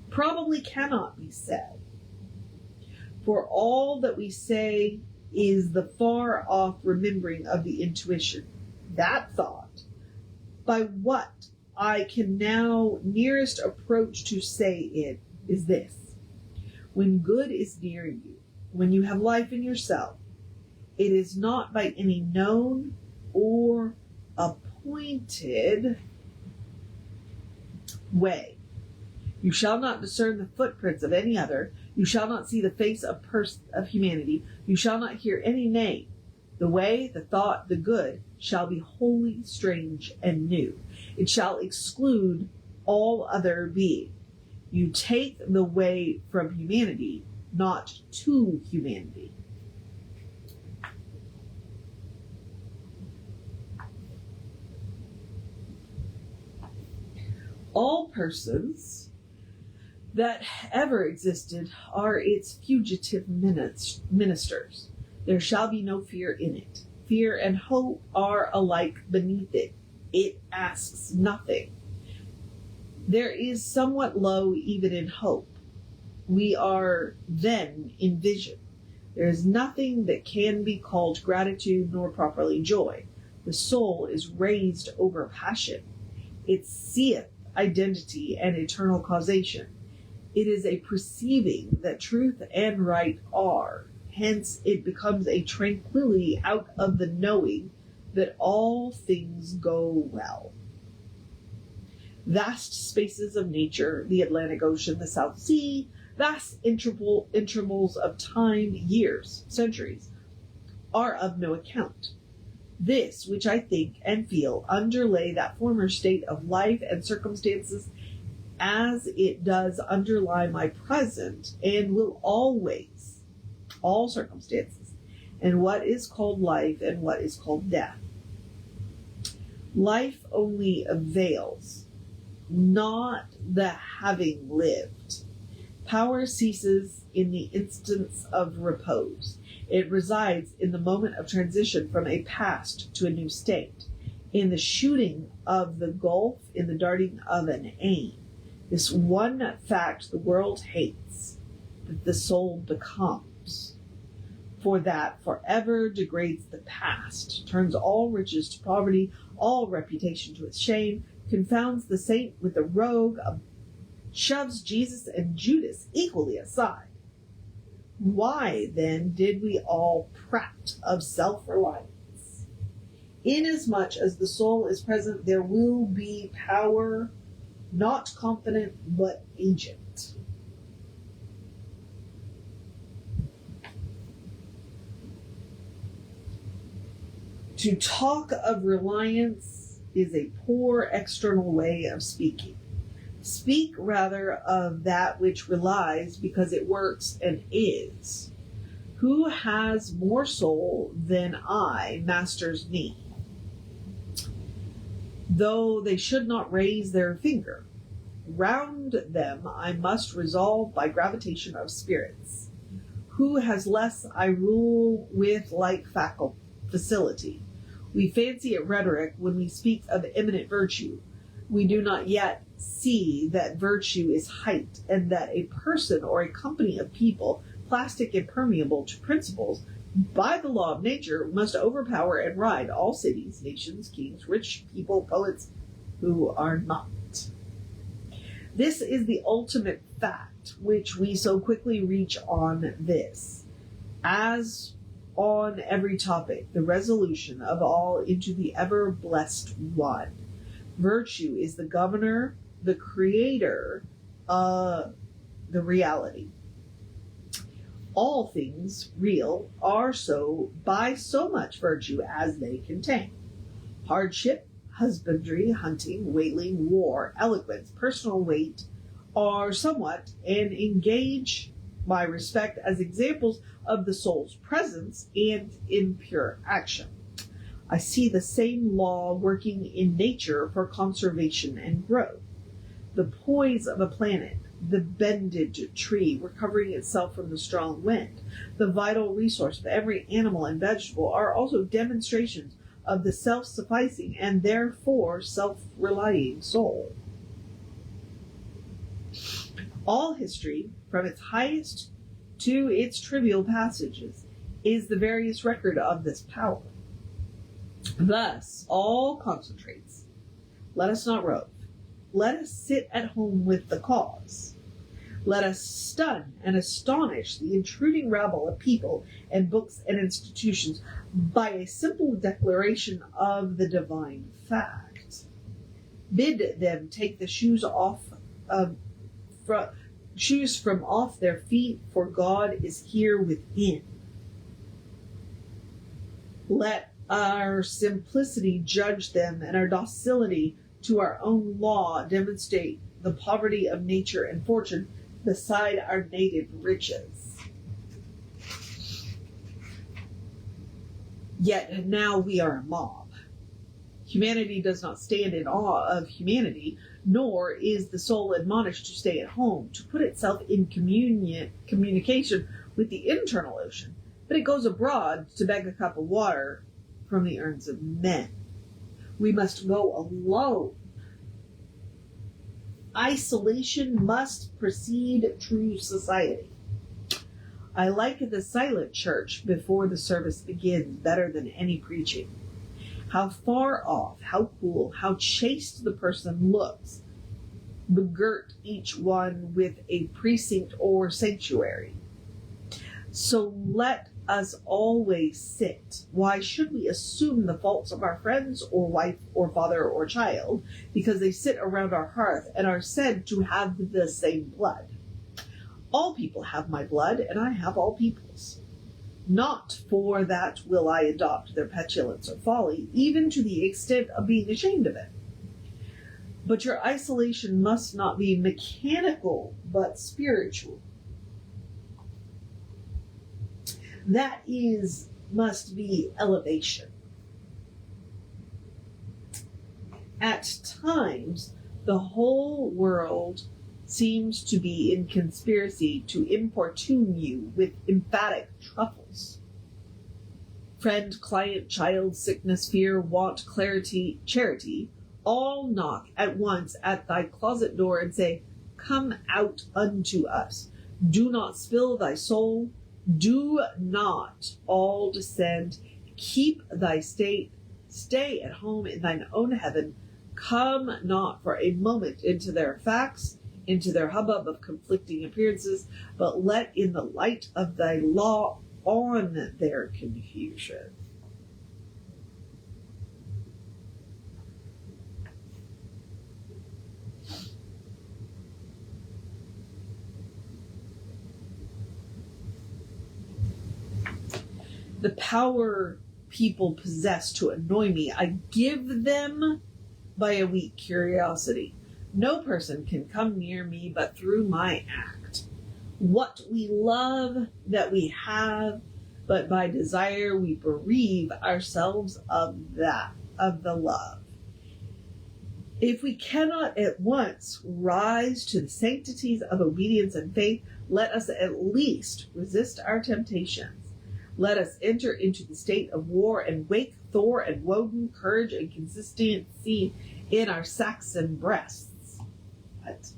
A: probably cannot be said. For all that we say is the far-off remembering of the intuition, that thought, by what I can now nearest approach to say it is this: when good is near you, when you have life in yourself, it is not by any known or appointed way. You shall not discern the footprints of any other. You shall not see the face of humanity. You shall not hear any name. The way, the thought, the good shall be wholly strange and new. It shall exclude all other being. You take the way from humanity, not to humanity. All persons that ever existed are its fugitive ministers. There shall be no fear in it. Fear and hope are alike beneath it. It asks nothing. There is somewhat low even in hope. We are then in vision. There is nothing that can be called gratitude nor properly joy. The soul is raised over passion. It seeth identity and eternal causation. It is a perceiving that truth and right are. Hence it becomes a tranquility out of the knowing that all things go well. Vast spaces of nature, the Atlantic Ocean, the South Sea, vast intervals of time, years, centuries, are of no account. This, which I think and feel, underlay that former state of life and circumstances as it does underlie my present and will always, all circumstances, and what is called life and what is called death. Life only avails, not the having lived. Power ceases in the instance of repose. It resides in the moment of transition from a past to a new state, in the shooting of the gulf, in the darting of an aim. This one fact the world hates, that the soul becomes. For that forever degrades the past, turns all riches to poverty, all reputation to its shame, confounds the saint with the rogue, shoves Jesus and Judas equally aside. Why, then, did we all prate of self-reliance? Inasmuch as the soul is present, there will be power, not confident, but agent. To talk of reliance is a poor external way of speaking. Speak rather of that which relies because it works and is. Who has more soul than I masters me, though they should not raise their finger. Round them I must resolve by gravitation of spirits. Who has less I rule with like facility. We fancy it rhetoric when we speak of eminent virtue. We do not yet see that virtue is height, and that a person or a company of people, plastic and permeable to principles, by the law of nature, must overpower and ride all cities, nations, kings, rich people, poets, who are not. This is the ultimate fact which we so quickly reach on this, as on every topic, the resolution of all into the ever-blessed one. Virtue is the governor, the creator, the reality. All things real are so by so much virtue as they contain. Hardship, husbandry, hunting, whaling, war, eloquence, personal weight are somewhat and engage my respect as examples of the soul's presence and impure action. I see the same law working in nature for conservation and growth. The poise of a planet, the bended tree recovering itself from the strong wind, the vital resource of every animal and vegetable are also demonstrations of the self-sufficing and therefore self-relying soul. All history, from its highest to its trivial passages, is the various record of this power. Thus, all concentrates. Let us not rove. Let us sit at home with the cause. Let us stun and astonish the intruding rabble of people and books and institutions by a simple declaration of the divine fact. Bid them take the shoes from off their feet, for God is here within. Let our simplicity judge them, and our docility to our own law demonstrate the poverty of nature and fortune beside our native riches. Yet now we are a mob. Humanity does not stand in awe of humanity, nor is the soul admonished to stay at home, to put itself in communication with the internal ocean, but it goes abroad to beg a cup of water from the urns of men. We must go alone. Isolation must precede true society. I like the silent church before the service begins better than any preaching. How far off, how cool, how chaste the person looks, begirt each one with a precinct or sanctuary. So let us always sit. Why should we assume the faults of our friends or wife or father or child because they sit around our hearth and are said to have the same blood? All people have my blood, and I have all people's. Not for that will I adopt their petulance or folly, even to the extent of being ashamed of it. But your isolation must not be mechanical, but spiritual. That must be elevation. At times, the whole world seems to be in conspiracy to importune you with emphatic truffles. Friend, client, child, sickness, fear, want, clarity, charity, all knock at once at thy closet door and say, "Come out unto us. Do not spill thy soul. Do not all descend. Keep thy state. Stay at home in thine own heaven. Come not for a moment into their facts, into their hubbub of conflicting appearances, but let in the light of thy law on their confusion." The power people possess to annoy me, I give them by a weak curiosity. No person can come near me but through my act. What we love that we have, but by desire we bereave ourselves of the love. If we cannot at once rise to the sanctities of obedience and faith, let us at least resist our temptations. Let us enter into the state of war and wake Thor and Woden, courage and consistency in our Saxon breasts. What?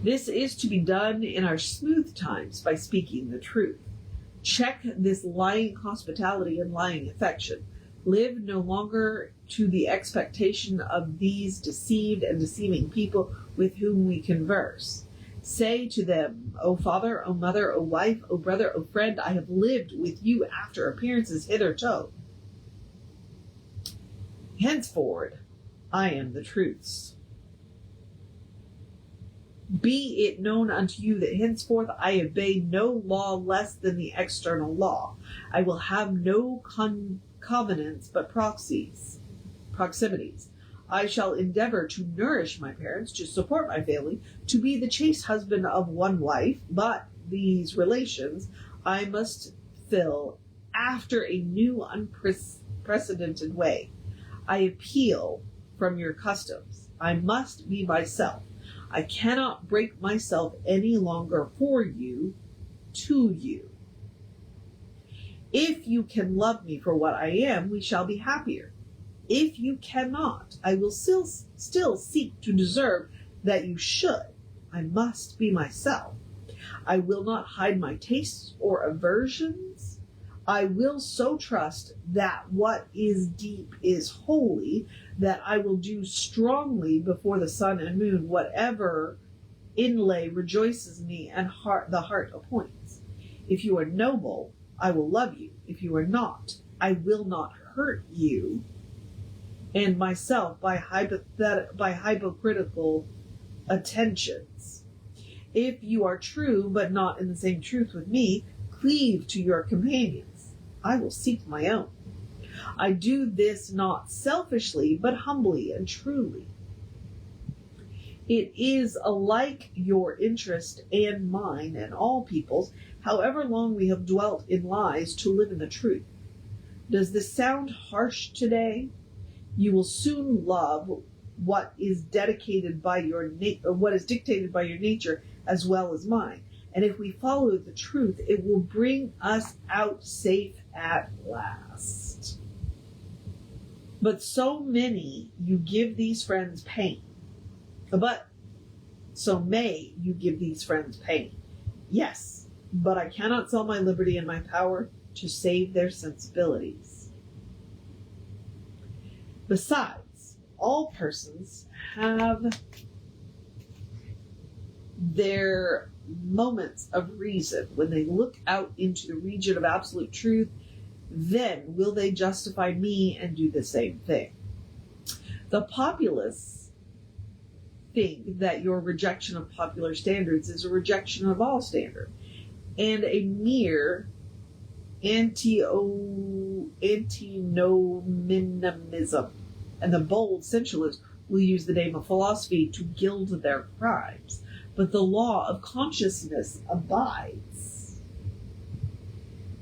A: This is to be done in our smooth times by speaking the truth. Check this lying hospitality and lying affection. Live no longer to the expectation of these deceived and deceiving people with whom we converse. Say to them, O father, O mother, O wife, O brother, O friend, I have lived with you after appearances hitherto. Henceforward, I am the truth's. Be it known unto you that henceforth I obey no law less than the external law. I will have no covenants but proxies. Proximities. I shall endeavor to nourish my parents, to support my family, to be the chaste husband of one wife, but these relations I must fill after a new unprecedented way. I appeal from your customs. I must be myself. I cannot break myself any longer for you, to you. If you can love me for what I am, we shall be happier. If you cannot, I will still seek to deserve that you should. I must be myself. I will not hide my tastes or aversions. I will so trust that what is deep is holy, that I will do strongly before the sun and moon whatever inlay rejoices me and the heart appoints. If you are noble, I will love you. If you are not, I will not hurt you and myself by hypocritical attentions. If you are true, but not in the same truth with me, cleave to your companions. I will seek my own. I do this not selfishly, but humbly and truly. It is alike your interest and mine and all people's, however long we have dwelt in lies, to live in the truth. Does this sound harsh today? You will soon love what is dictated by your nature as well as mine. And if we follow the truth, it will bring us out safe at last. But so many you give these friends pain. But so may you give these friends pain. Yes, but I cannot sell my liberty and my power to save their sensibilities. Besides, all persons have their moments of reason. When they look out into the region of absolute truth, then will they justify me and do the same thing. The populace think that your rejection of popular standards is a rejection of all standard, and a mere antinomianism, and the bold sensualists will use the name of philosophy to gild their crimes. But the law of consciousness abides.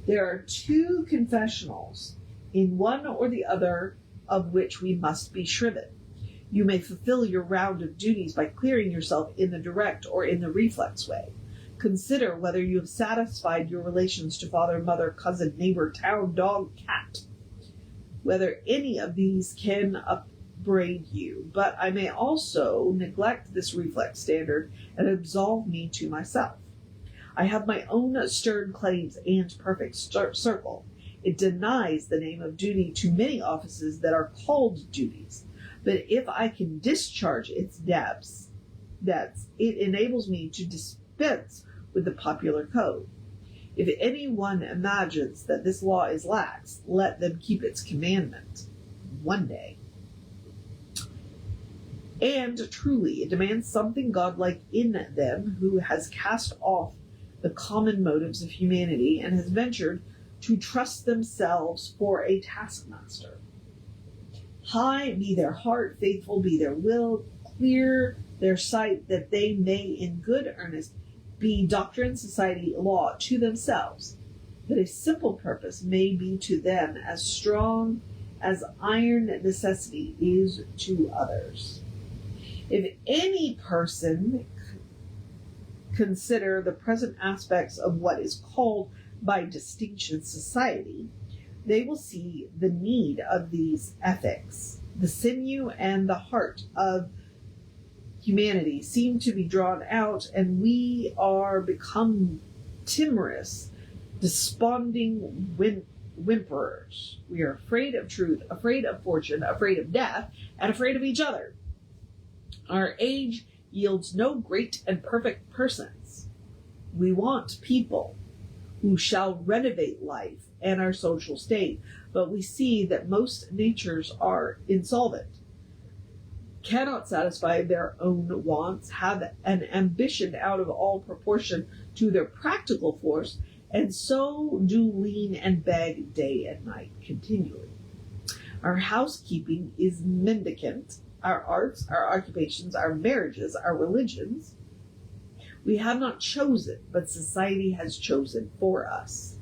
A: There are two confessionals, in one or the other of which we must be shriven. You may fulfill your round of duties by clearing yourself in the direct or in the reflex way. Consider whether you have satisfied your relations to father, mother, cousin, neighbor, town, dog, cat. Whether any of these can upbraid you. But I may also neglect this reflex standard and absolve me to myself. I have my own stern claims and perfect circle. It denies the name of duty to many offices that are called duties. But if I can discharge its debts, it enables me to dispense with the popular code. If anyone imagines that this law is lax, let them keep its commandment one day. And truly, it demands something godlike in them who has cast off the common motives of humanity and has ventured to trust themselves for a taskmaster. High be their heart, faithful be their will, clear their sight, that they may in good earnest be doctrine, society, law to themselves, that a simple purpose may be to them as strong as iron necessity is to others. If any person consider the present aspects of what is called by distinction society, they will see the need of these ethics. The sinew and the heart of humanity seem to be drawn out, and we are become timorous, desponding whimperers. We are afraid of truth, afraid of fortune, afraid of death, and afraid of each other. Our age yields no great and perfect persons. We want people who shall renovate life and our social state, but we see that most natures are insolvent, cannot satisfy their own wants, have an ambition out of all proportion to their practical force, and so do lean and beg day and night continually. Our housekeeping is mendicant, our arts, our occupations, our marriages, our religions. We have not chosen, but society has chosen for us.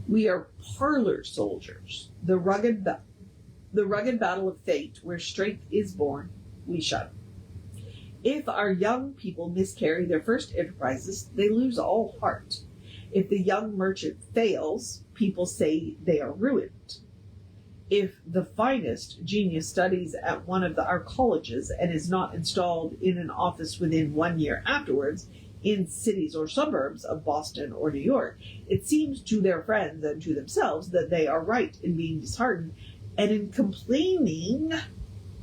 A: We are parlor soldiers, the rugged battle of fate, where strength is born, we shun. If our young people miscarry their first enterprises, they lose all heart. If the young merchant fails, people say they are ruined. If the finest genius studies at one of our colleges and is not installed in an office within 1 year afterwards, in cities or suburbs of Boston or New York, it seems to their friends and to themselves that they are right in being disheartened and in complaining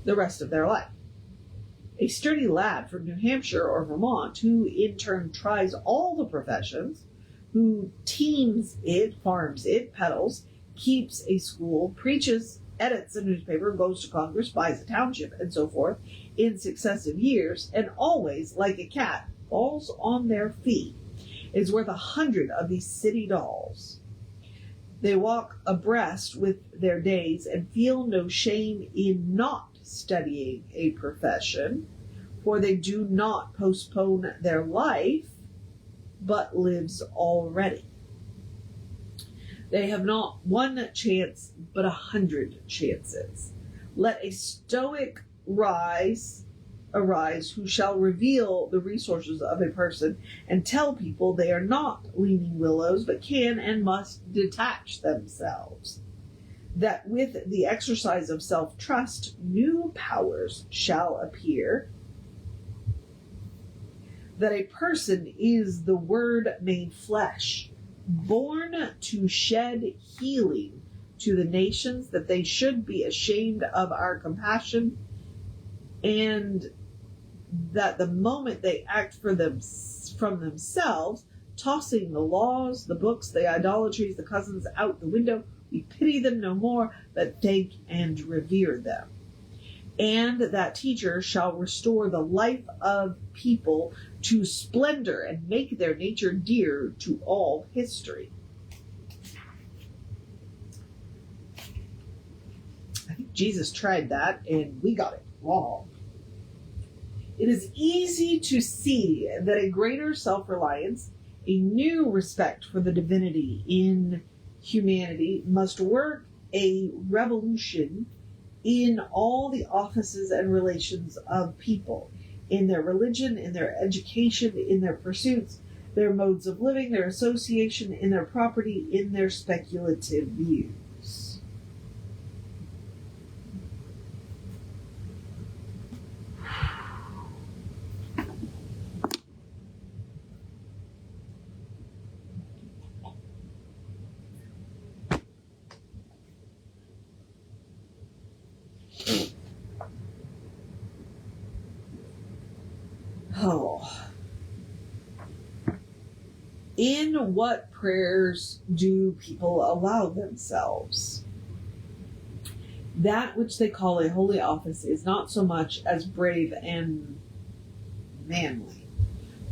A: the rest of their life. A sturdy lad from New Hampshire or Vermont, who in turn tries all the professions, who teams it, farms it, peddles, keeps a school, preaches, edits a newspaper, goes to Congress, buys a township, and so forth, in successive years, and always, like a cat, falls on their feet, is worth 100 of these city dolls. They walk abreast with their days and feel no shame in not studying a profession, for they do not postpone their life, but lives already. They have not one chance, but 100 chances. Let a stoic arise who shall reveal the resources of a person and tell people they are not leaning willows, but can and must detach themselves. That with the exercise of self-trust, new powers shall appear. That a person is the Word made flesh, born to shed healing to the nations, that they should be ashamed of our compassion, and that the moment they act from themselves, tossing the laws, the books, the idolatries, the cousins out the window, we pity them no more, but thank and revere them. And that teacher shall restore the life of people to splendor and make their nature dear to all history. I think Jesus tried that and we got it wrong. It is easy to see that a greater self-reliance, a new respect for the divinity in humanity, must work a revolution in all the offices and relations of people, in their religion, in their education, in their pursuits, their modes of living, their association, in their property, in their speculative views. In what prayers do people allow themselves? That which they call a holy office is not so much as brave and manly.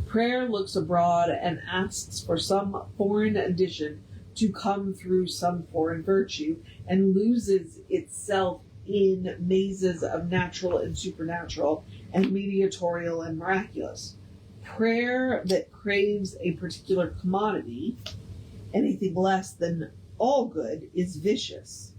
A: Prayer looks abroad and asks for some foreign addition to come through some foreign virtue, and loses itself in mazes of natural and supernatural, and mediatorial and miraculous. Prayer that craves a particular commodity, anything less than all good, is vicious.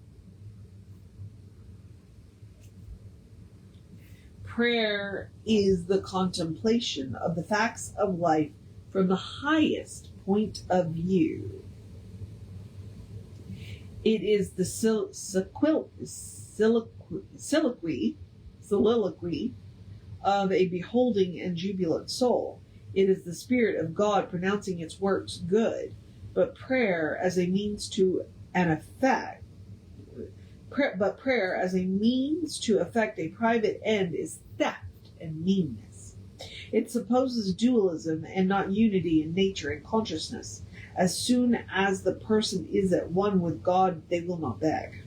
A: Prayer is the contemplation of the facts of life from the highest point of view. It is the soliloquy of a beholding and jubilant soul. It is the Spirit of God pronouncing its works good, but prayer as a means to effect a private end is theft and meanness. It supposes dualism and not unity in nature and consciousness. As soon as the person is at one with God, they will not beg.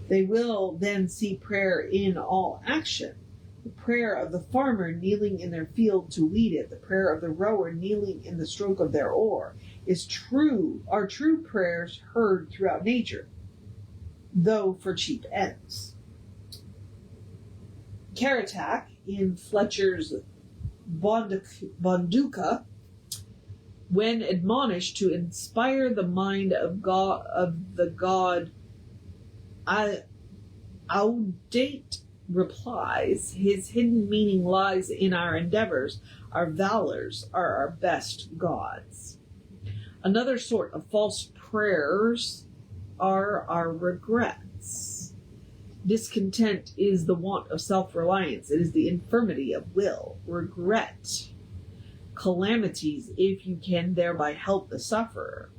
A: They will then see prayer in all action. The prayer of the farmer kneeling in their field to weed it, the prayer of the rower kneeling in the stroke of their oar, are true prayers heard throughout nature, though for cheap ends. Caratak, in Fletcher's Bonduca, when admonished to inspire the mind of the god Audate, replies, his hidden meaning lies in our endeavors. Our valors are our best gods. Another sort of false prayers are our regrets. Discontent is the want of self-reliance. It is the infirmity of will. Regret calamities if you can thereby help the sufferer.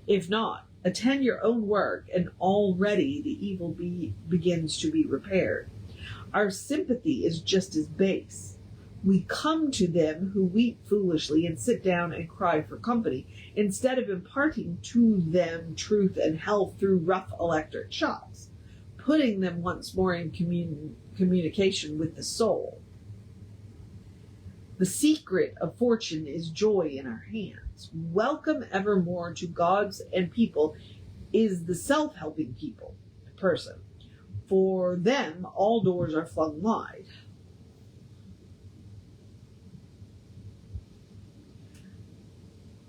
A: If not, attend your own work, and already the evil begins to be repaired. Our sympathy is just as base. We come to them who weep foolishly and sit down and cry for company, instead of imparting to them truth and health through rough electric shocks, putting them once more in communication with the soul. The secret of fortune is joy in our hands. Welcome evermore to gods and people is the self-helping person. For them, all doors are flung wide.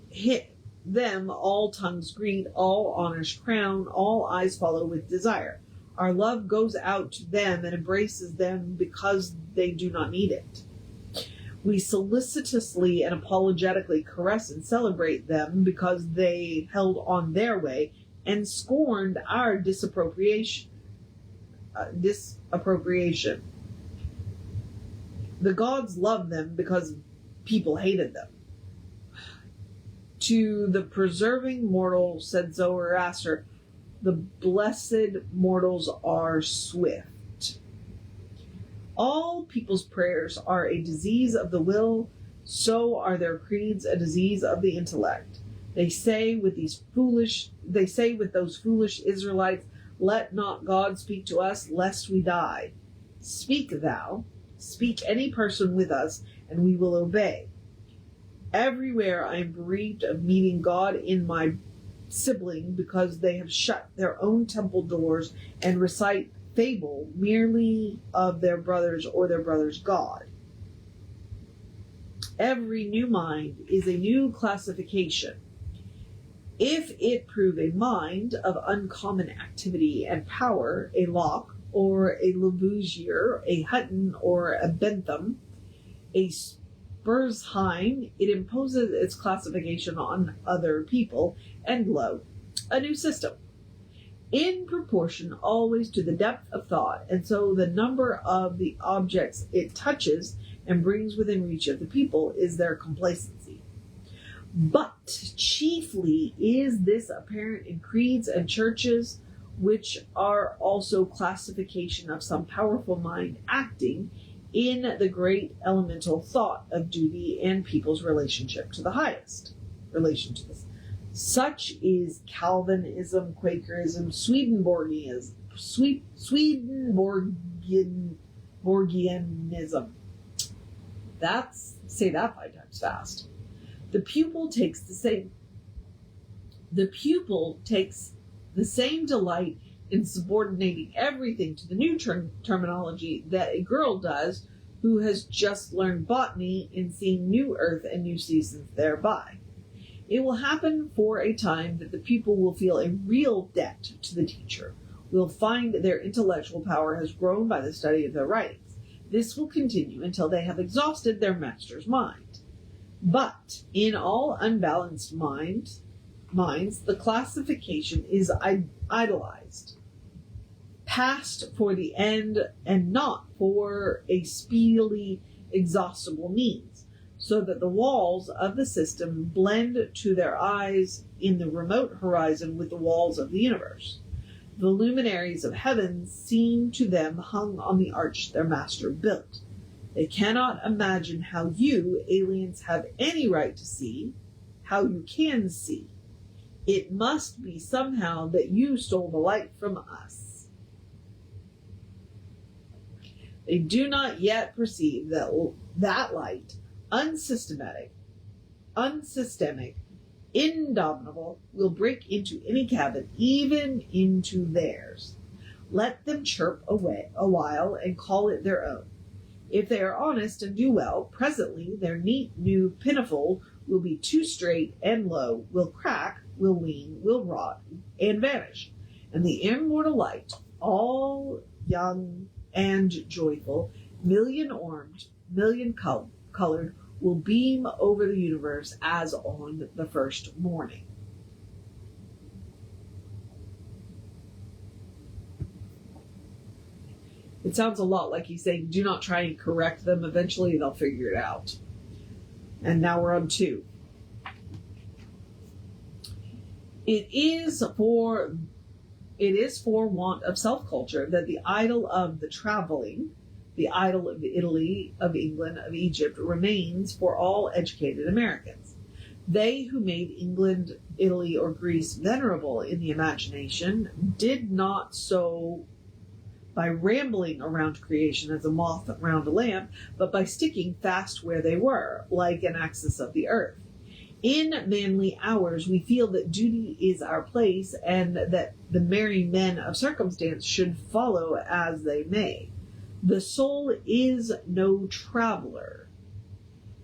A: Hit them, all tongues greet, all honors crown, all eyes follow with desire. Our love goes out to them and embraces them because they do not need it. We solicitously and apologetically caress and celebrate them because they held on their way and scorned our disappropriation. The gods loved them because people hated them. To the preserving mortal, said Zoroaster, the blessed mortals are swift. All people's prayers are a disease of the will, so are their creeds a disease of the intellect. They say with those foolish Israelites, let not God speak to us, lest we die. Speak thou, speak any person with us, and we will obey. Everywhere I am bereaved of meeting God in my sibling because they have shut their own temple doors and recite fable merely of their brothers or their brother's God. Every new mind is a new classification. If it prove a mind of uncommon activity and power, a Locke or a Lavoisier, a Hutton or a Bentham, a Spurzheim, it imposes its classification on other people, and lo, a new system. In proportion always to the depth of thought, and so the number of the objects it touches and brings within reach of the people is their complacency. But chiefly is this apparent in creeds and churches, which are also classification of some powerful mind acting in the great elemental thought of duty and people's relationship to the highest. Relation to this. Such is Calvinism, Quakerism, Swedenborgianism. Say that 5 times fast. The pupil takes the same delight in subordinating everything to the new terminology that a girl does who has just learned botany in seeing new earth and new seasons thereby. It will happen for a time that the pupil will feel a real debt to the teacher, will find their intellectual power has grown by the study of their writings. This will continue until they have exhausted their master's mind. But in all unbalanced minds, the classification is idolized, passed for the end and not for a speedily exhaustible means, so that the walls of the system blend to their eyes in the remote horizon with the walls of the universe. The luminaries of heaven seem to them hung on the arch their master built. They cannot imagine how you, aliens, have any right to see, how you can see. It must be somehow that you stole the light from us. They do not yet perceive that light, unsystemic, indomitable, will break into any cabin, even into theirs. Let them chirp away a while and call it their own. If they are honest and do well, presently their neat new pinnacle will be too straight and low, will crack, will lean, will rot, and vanish. And the immortal light, all young and joyful, million-orbed, million-colored, will beam over the universe as on the first morning. It sounds a lot like he's saying, do not try and correct them. Eventually they'll figure it out. And now we're on 2. It is for want of self-culture that the idol of the traveling, the idol of Italy, of England, of Egypt, remains for all educated Americans. They who made England, Italy, or Greece venerable in the imagination did not so by rambling around creation as a moth around a lamp, but by sticking fast where they were, like an axis of the earth. In manly hours, we feel that duty is our place, and that the merry men of circumstance should follow as they may. The soul is no traveler.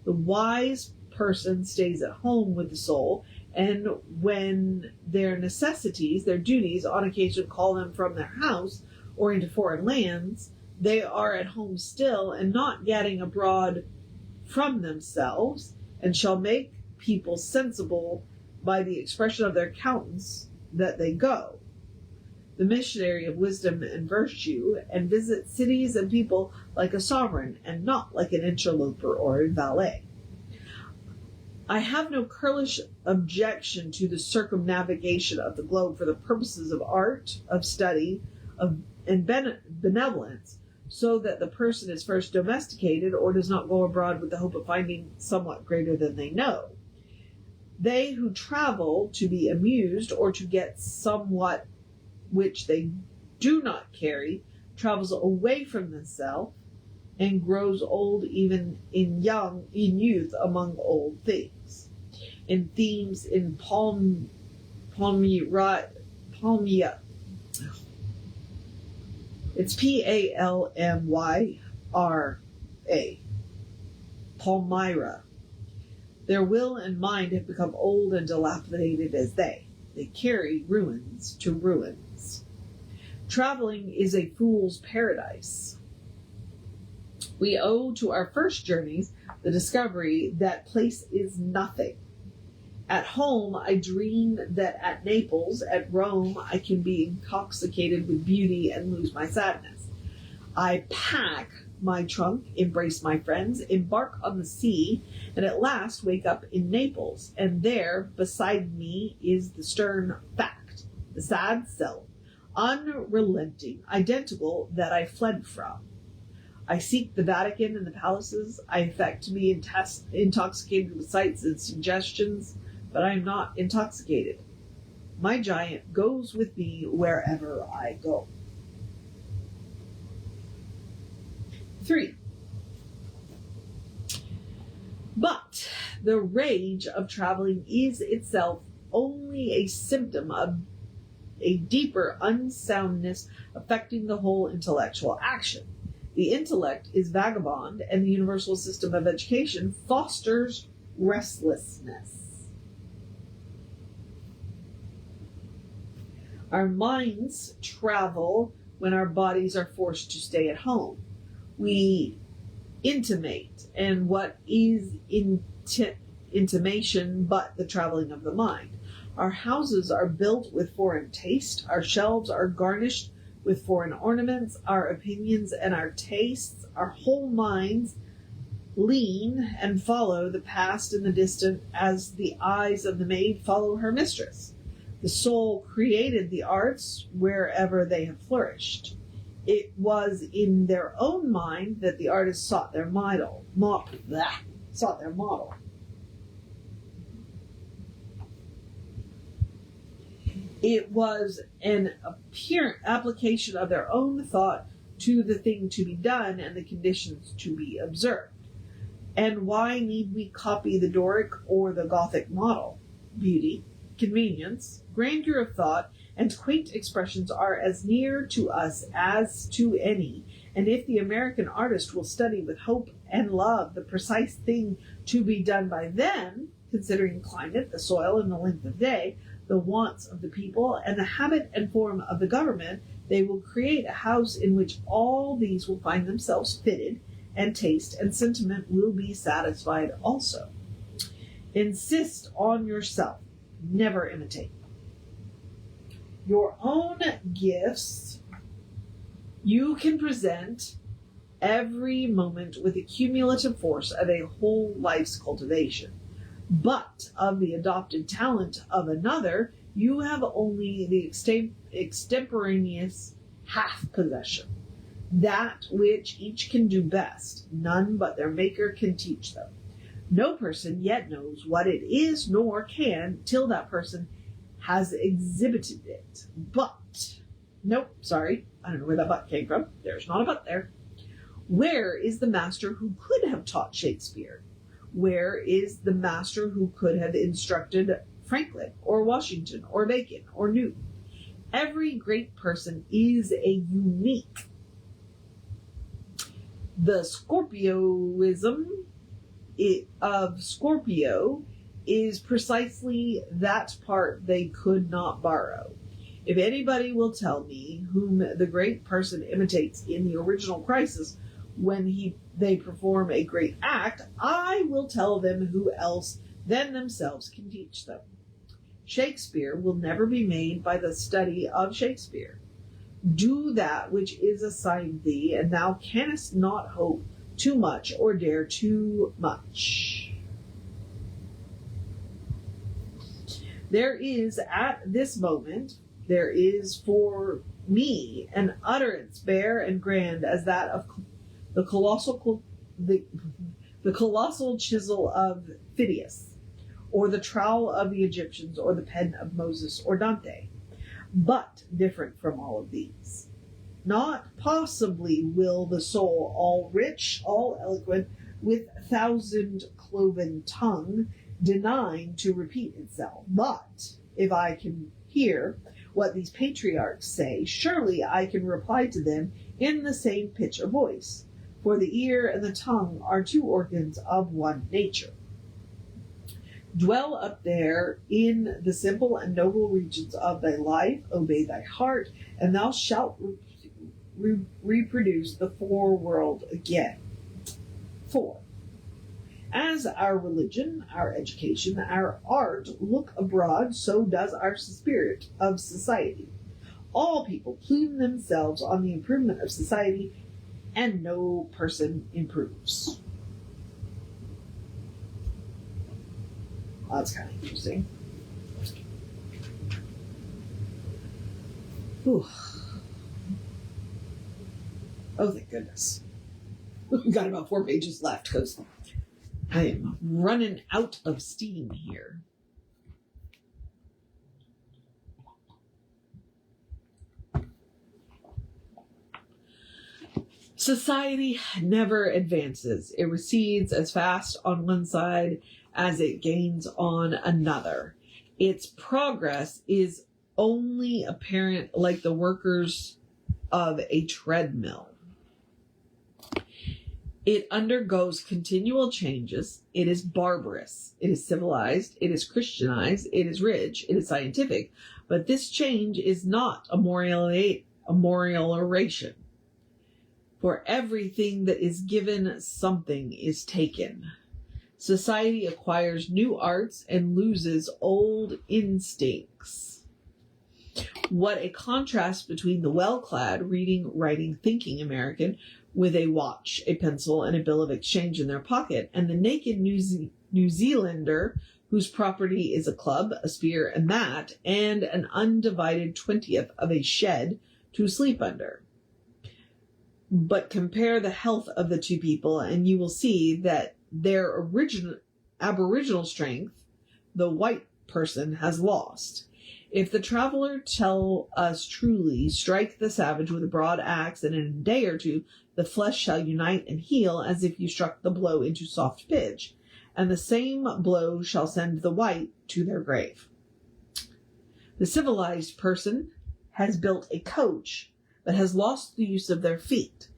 A: The wise person stays at home with the soul, and when their necessities, their duties, on occasion call them from their house or into foreign lands, they are at home still and not getting abroad from themselves, and shall make people sensible by the expression of their countenance that they go, the missionary of wisdom and virtue, and visit cities and people like a sovereign and not like an interloper or a valet. I have no churlish objection to the circumnavigation of the globe for the purposes of art, of study, and benevolence, so that the person is first domesticated or does not go abroad with the hope of finding somewhat greater than they know. They who travel to be amused or to get somewhat which they do not carry travels away from themselves and grows old even in youth among old things. In themes, in Palmyra, it's Palmyra. Palmyra. Their will and mind have become old and dilapidated as they. They carry ruins to ruins. Traveling is a fool's paradise. We owe to our first journeys the discovery that place is nothing. At home, I dream that at Naples, at Rome, I can be intoxicated with beauty and lose my sadness. I pack my trunk, embrace my friends, embark on the sea, and at last wake up in Naples, and there, beside me, is the stern fact, the sad self, unrelenting, identical, that I fled from. I seek the Vatican and the palaces. I affect to be intoxicated with sights and suggestions, but I am not intoxicated. My giant goes with me wherever I go. 3. But the rage of traveling is itself only a symptom of a deeper unsoundness affecting the whole intellectual action. The intellect is vagabond, and the universal system of education fosters restlessness. Our minds travel when our bodies are forced to stay at home. We intimate, and what is intimation but the traveling of the mind? Our houses are built with foreign taste, our shelves are garnished with foreign ornaments, our opinions and our tastes, our whole minds lean and follow the past and the distant as the eyes of the maid follow her mistress. The soul created the arts wherever they have flourished. It was in their own mind that the artists sought their model. It was an apparent application of their own thought to the thing to be done and the conditions to be observed. And why need we copy the Doric or the Gothic model? Beauty, convenience, grandeur of thought, and quaint expressions are as near to us as to any, and if the American artist will study with hope and love the precise thing to be done by them, considering climate, the soil, and the length of day, the wants of the people, and the habit and form of the government, they will create a house in which all these will find themselves fitted, and taste and sentiment will be satisfied also. Insist on yourself. Never imitate. Your own gifts you can present every moment with the cumulative force of a whole life's cultivation. But of the adopted talent of another, you have only the extemporaneous half possession, that which each can do best. None but their Maker can teach them. No person yet knows what it is, nor can, till that person has exhibited it. But, nope, sorry, I don't know where that but came from. There's not a but there. Where is the master who could have taught Shakespeare? Where is the master who could have instructed Franklin, or Washington, or Bacon, or Newton? Every great person is a unique. The Scorpioism of Scorpio is precisely that part they could not borrow. If anybody will tell me whom the great person imitates in the original crisis when they perform a great act, I will tell them who else than themselves can teach them. Shakespeare will never be made by the study of Shakespeare. Do that which is assigned thee, and thou canst not hope too much or dare too much. There is at this moment, there is for me an utterance bare and grand as that of the colossal chisel of Phidias, or the trowel of the Egyptians, or the pen of Moses or Dante, but different from all of these. Not possibly will the soul, all rich, all eloquent, with 1,000-cloven tongue, deign to repeat itself. But if I can hear what these patriarchs say, surely I can reply to them in the same pitch of voice. For the ear and the tongue are two organs of one nature. Dwell up there in the simple and noble regions of thy life, obey thy heart, and thou shalt reproduce the foreworld again. 4. As our religion, our education, our art look abroad, so does our spirit of society. All people plume themselves on the improvement of society, and no person improves. Well, that's kind of interesting. Whew. Oh, thank goodness. We've got about 4 pages left because I am running out of steam here. Society never advances. It recedes as fast on one side as it gains on another. Its progress is only apparent like the workers of a treadmill. It undergoes continual changes. It is barbarous. It is civilized. It is Christianized. It is rich. It is scientific. But this change is not a amelioration. For everything that is given, something is taken. Society acquires new arts and loses old instincts. What a contrast between the well-clad, reading, writing, thinking American with a watch, a pencil, and a bill of exchange in their pocket, and the naked New Zealander whose property is a club, a spear, a mat, and an undivided 20th of a shed to sleep under. But compare the health of the two people, and you will see that their aboriginal strength, the white person has lost. If the traveler tell us truly, strike the savage with a broad axe, and in a day or two the flesh shall unite and heal as if you struck the blow into soft pitch, and the same blow shall send the white to their grave. The civilized person has built a coach, but has lost the use of their feet.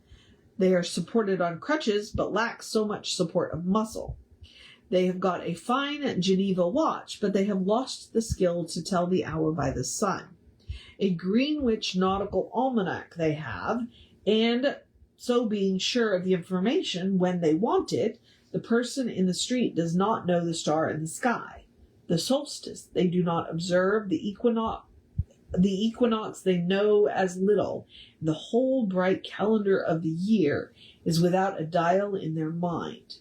A: They are supported on crutches, but lack so much support of muscle. They have got a fine Geneva watch, but they have lost the skill to tell the hour by the sun. A Greenwich nautical almanac they have, and so being sure of the information when they want it, the person in the street does not know the star in the sky. The solstice they do not observe, the the equinox they know as little. The whole bright calendar of the year is without a dial in their mind.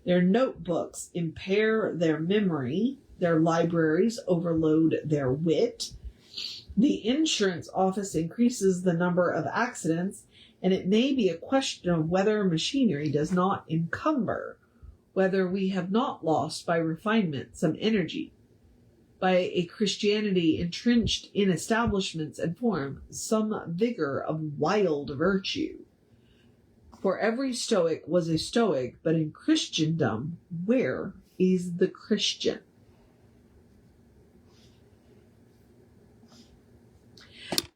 A: Their notebooks impair their memory. Their libraries overload their wit. The insurance office increases the number of accidents, and it may be a question of whether machinery does not encumber, whether we have not lost by refinement some energy, by a Christianity entrenched in establishments and form, some vigor of wild virtue. For every Stoic was a Stoic, but in Christendom, where is the Christian?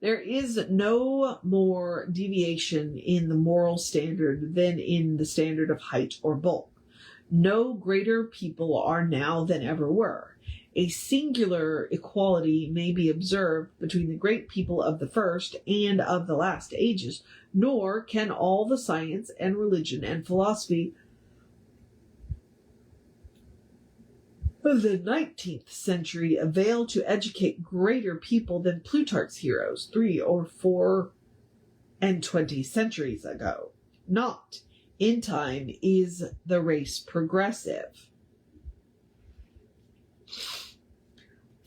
A: There is no more deviation in the moral standard than in the standard of height or bulk. No greater people are now than ever were. A singular equality may be observed between the great people of the first and of the last ages, nor can all the science and religion and philosophy of the 19th century avail to educate greater people than Plutarch's heroes 3 or 4 and 20 centuries ago. Not in time is the race progressive.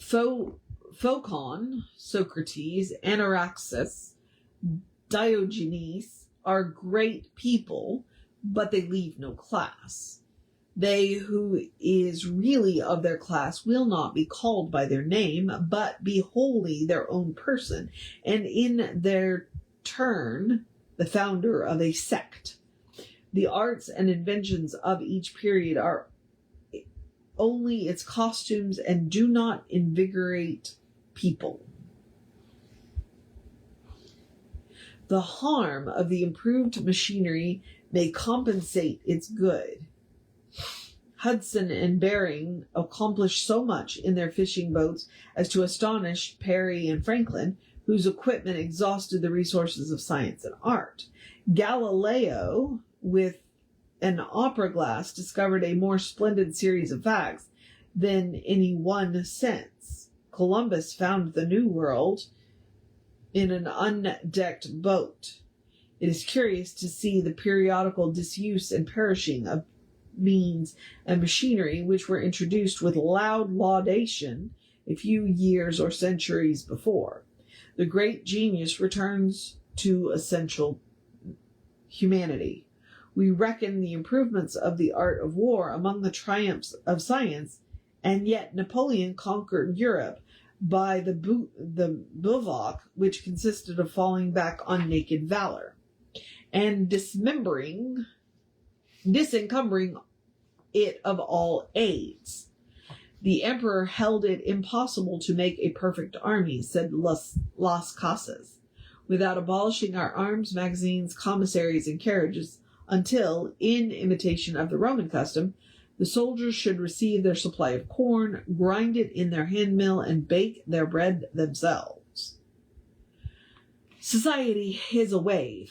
A: Phocon, Socrates, Anaxagoras, Diogenes are great people, but they leave no class. They who is really of their class will not be called by their name, but be wholly their own person, and in their turn the founder of a sect. The arts and inventions of each period are only its costumes and do not invigorate people. The harm of the improved machinery may compensate its good. Hudson and Bering accomplished so much in their fishing boats as to astonish Perry and Franklin, whose equipment exhausted the resources of science and art. Galileo, with an opera glass, discovered a more splendid series of facts than any one sense. Columbus found the New World in an undecked boat. It is curious to see the periodical disuse and perishing of means and machinery which were introduced with loud laudation a few years or centuries before. The great genius returns to essential humanity. We reckon the improvements of the art of war among the triumphs of science, and yet Napoleon conquered Europe by the bivouac, which consisted of falling back on naked valor, and disencumbering it of all aids. The emperor held it impossible to make a perfect army, said Las Casas, without abolishing our arms, magazines, commissaries, and carriages, until, in imitation of the Roman custom, the soldiers should receive their supply of corn, grind it in their hand mill, and bake their bread themselves. Society is a wave.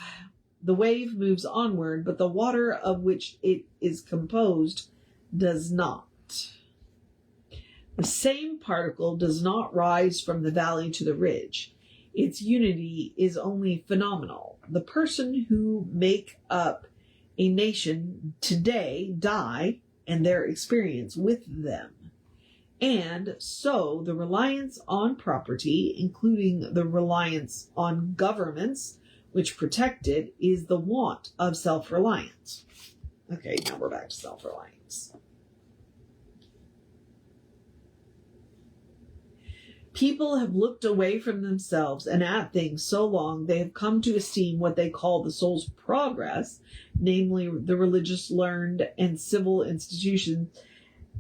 A: The wave moves onward, but the water of which it is composed does not. The same particle does not rise from the valley to the ridge. Its unity is only phenomenal. The person who make up a nation today die, and their experience with them. And so the reliance on property, including the reliance on governments which protect it, is the want of self-reliance. Okay, now we're back to self-reliance. People have looked away from themselves and at things so long they have come to esteem what they call the soul's progress, namely the religious, learned, and civil institutions,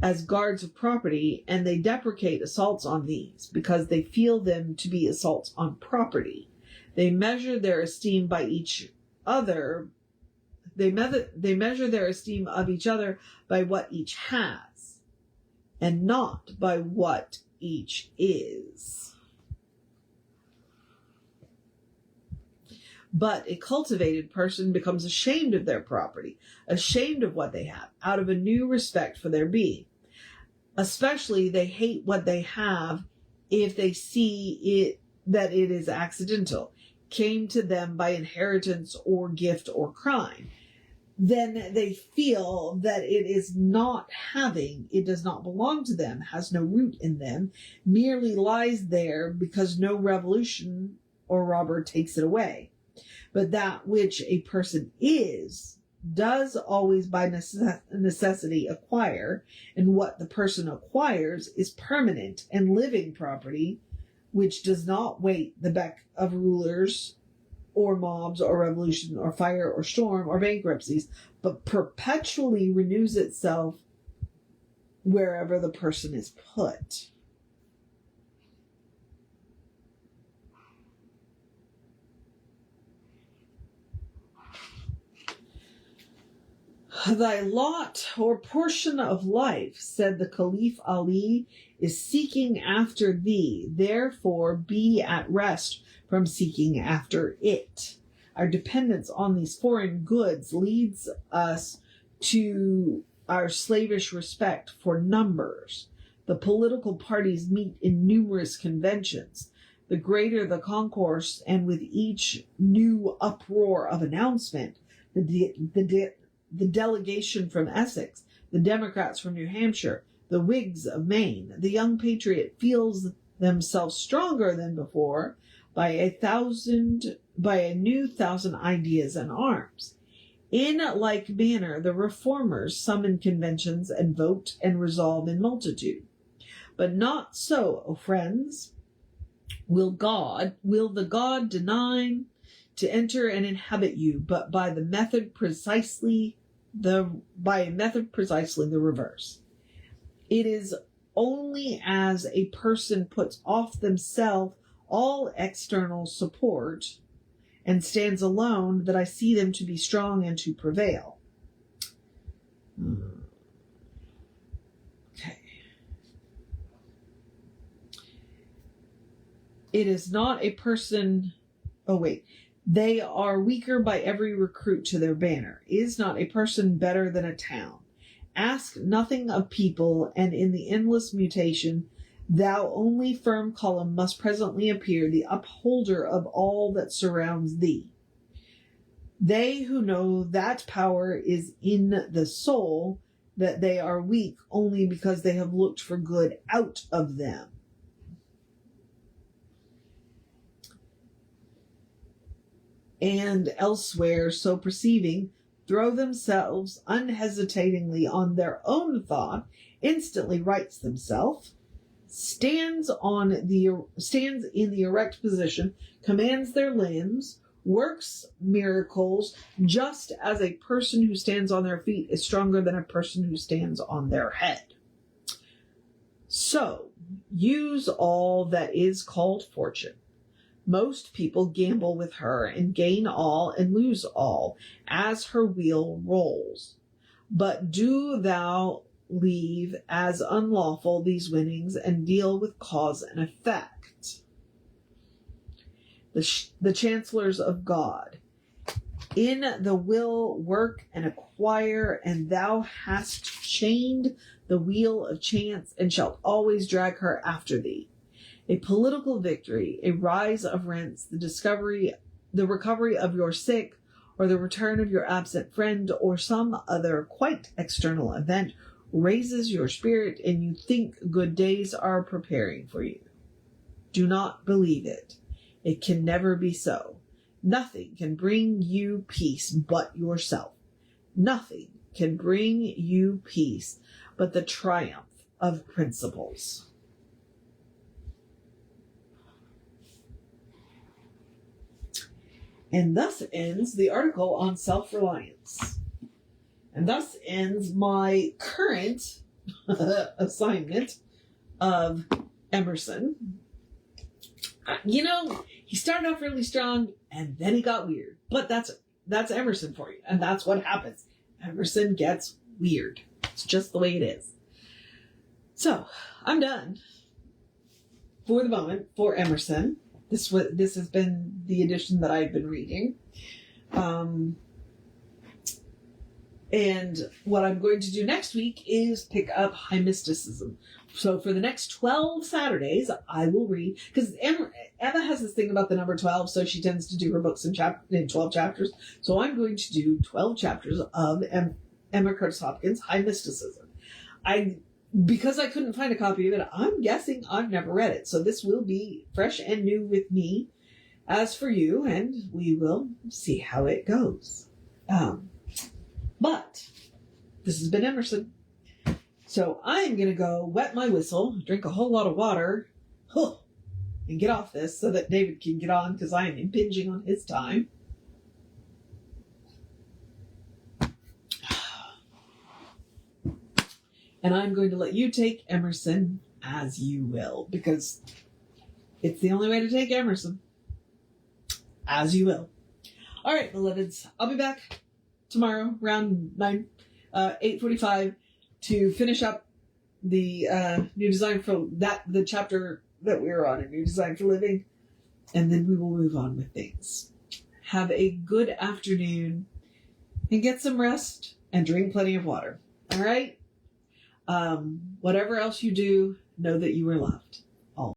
A: as guards of property, and they deprecate assaults on these because they feel them to be assaults on property. They measure their esteem by each other. They measure their esteem of each other by what each has, and not by what each is. But a cultivated person becomes ashamed of their property, ashamed of what they have, out of a new respect for their being. Especially they hate what they have if they see it that it is accidental, came to them by inheritance or gift or crime, then they feel that it is not having, it does not belong to them, has no root in them, merely lies there because no revolution or robber takes it away. But that which a person is, does always by necessity acquire, and what the person acquires is permanent and living property, which does not wait the beck of rulers or mobs or revolution or fire or storm or bankruptcies, but perpetually renews itself wherever the person is put. Thy lot or portion of life, said the Caliph Ali, is seeking after thee. Therefore, be at rest from seeking after it. Our dependence on these foreign goods leads us to our slavish respect for numbers. The political parties meet in numerous conventions. The greater the concourse, and with each new uproar of announcement, the delegation from Essex, the Democrats from New Hampshire, the Whigs of Maine, the young patriot feels themselves stronger than before by a new thousand ideas and arms. In like manner, the reformers summon conventions and vote and resolve in multitude. But not so, O friends. Will the God deny to enter and inhabit you, but by a method precisely the reverse. It is only as a person puts off themselves all external support and stands alone that I see them to be strong and to prevail. Okay. It is not a person... They are weaker by every recruit to their banner. Is not a person better than a town? Ask nothing of people, and in the endless mutation, thou only firm column must presently appear, the upholder of all that surrounds thee. They who know that power is in the soul, that they are weak only because they have looked for good out of them. And elsewhere, so perceiving, throw themselves unhesitatingly on their own thought, instantly rights themselves, stands in the erect position, commands their limbs, works miracles, just as a person who stands on their feet is stronger than a person who stands on their head. So, use all that is called fortune. Most people gamble with her and gain all and lose all as her wheel rolls. But do thou leave as unlawful these winnings and deal with cause and effect. The chancellors of God. In the will work and acquire, and thou hast chained the wheel of chance and shalt always drag her after thee. A political victory, a rise of rents, the recovery of your sick, or the return of your absent friend, or some other quite external event raises your spirit, and you think good days are preparing for you. Do not believe it. It can never be so. Nothing can bring you peace but yourself. Nothing can bring you peace but the triumph of principles. And thus ends the article on self-reliance. And thus ends my current assignment of Emerson. You know, he started off really strong and then he got weird. But that's Emerson for you. And that's what happens. Emerson gets weird. It's just the way it is. So, I'm done for the moment for Emerson. This has been the edition that I've been reading. And what I'm going to do next week is pick up high mysticism. So for the next 12 Saturdays, I will read, because Emma has this thing about the number 12, so she tends to do her books in 12 chapters. So I'm going to do 12 chapters of Emma Curtis Hopkins' High Mysticism. Because I couldn't find a copy of it, I'm guessing I've never read it. So this will be fresh and new with me as for you, and we will see how it goes. But this has been Emerson. So I'm going to go wet my whistle, drink a whole lot of water, and get off this so that David can get on, because I am impinging on his time. And I'm going to let you take Emerson as you will, because it's the only way to take Emerson. As you will. All right, beloveds. I'll be back tomorrow around 8:45 to finish up the new design for the chapter that we're on, a new design for living, and then we will move on with things. Have a good afternoon and get some rest and drink plenty of water. All right? Whatever else you do, know that you are loved.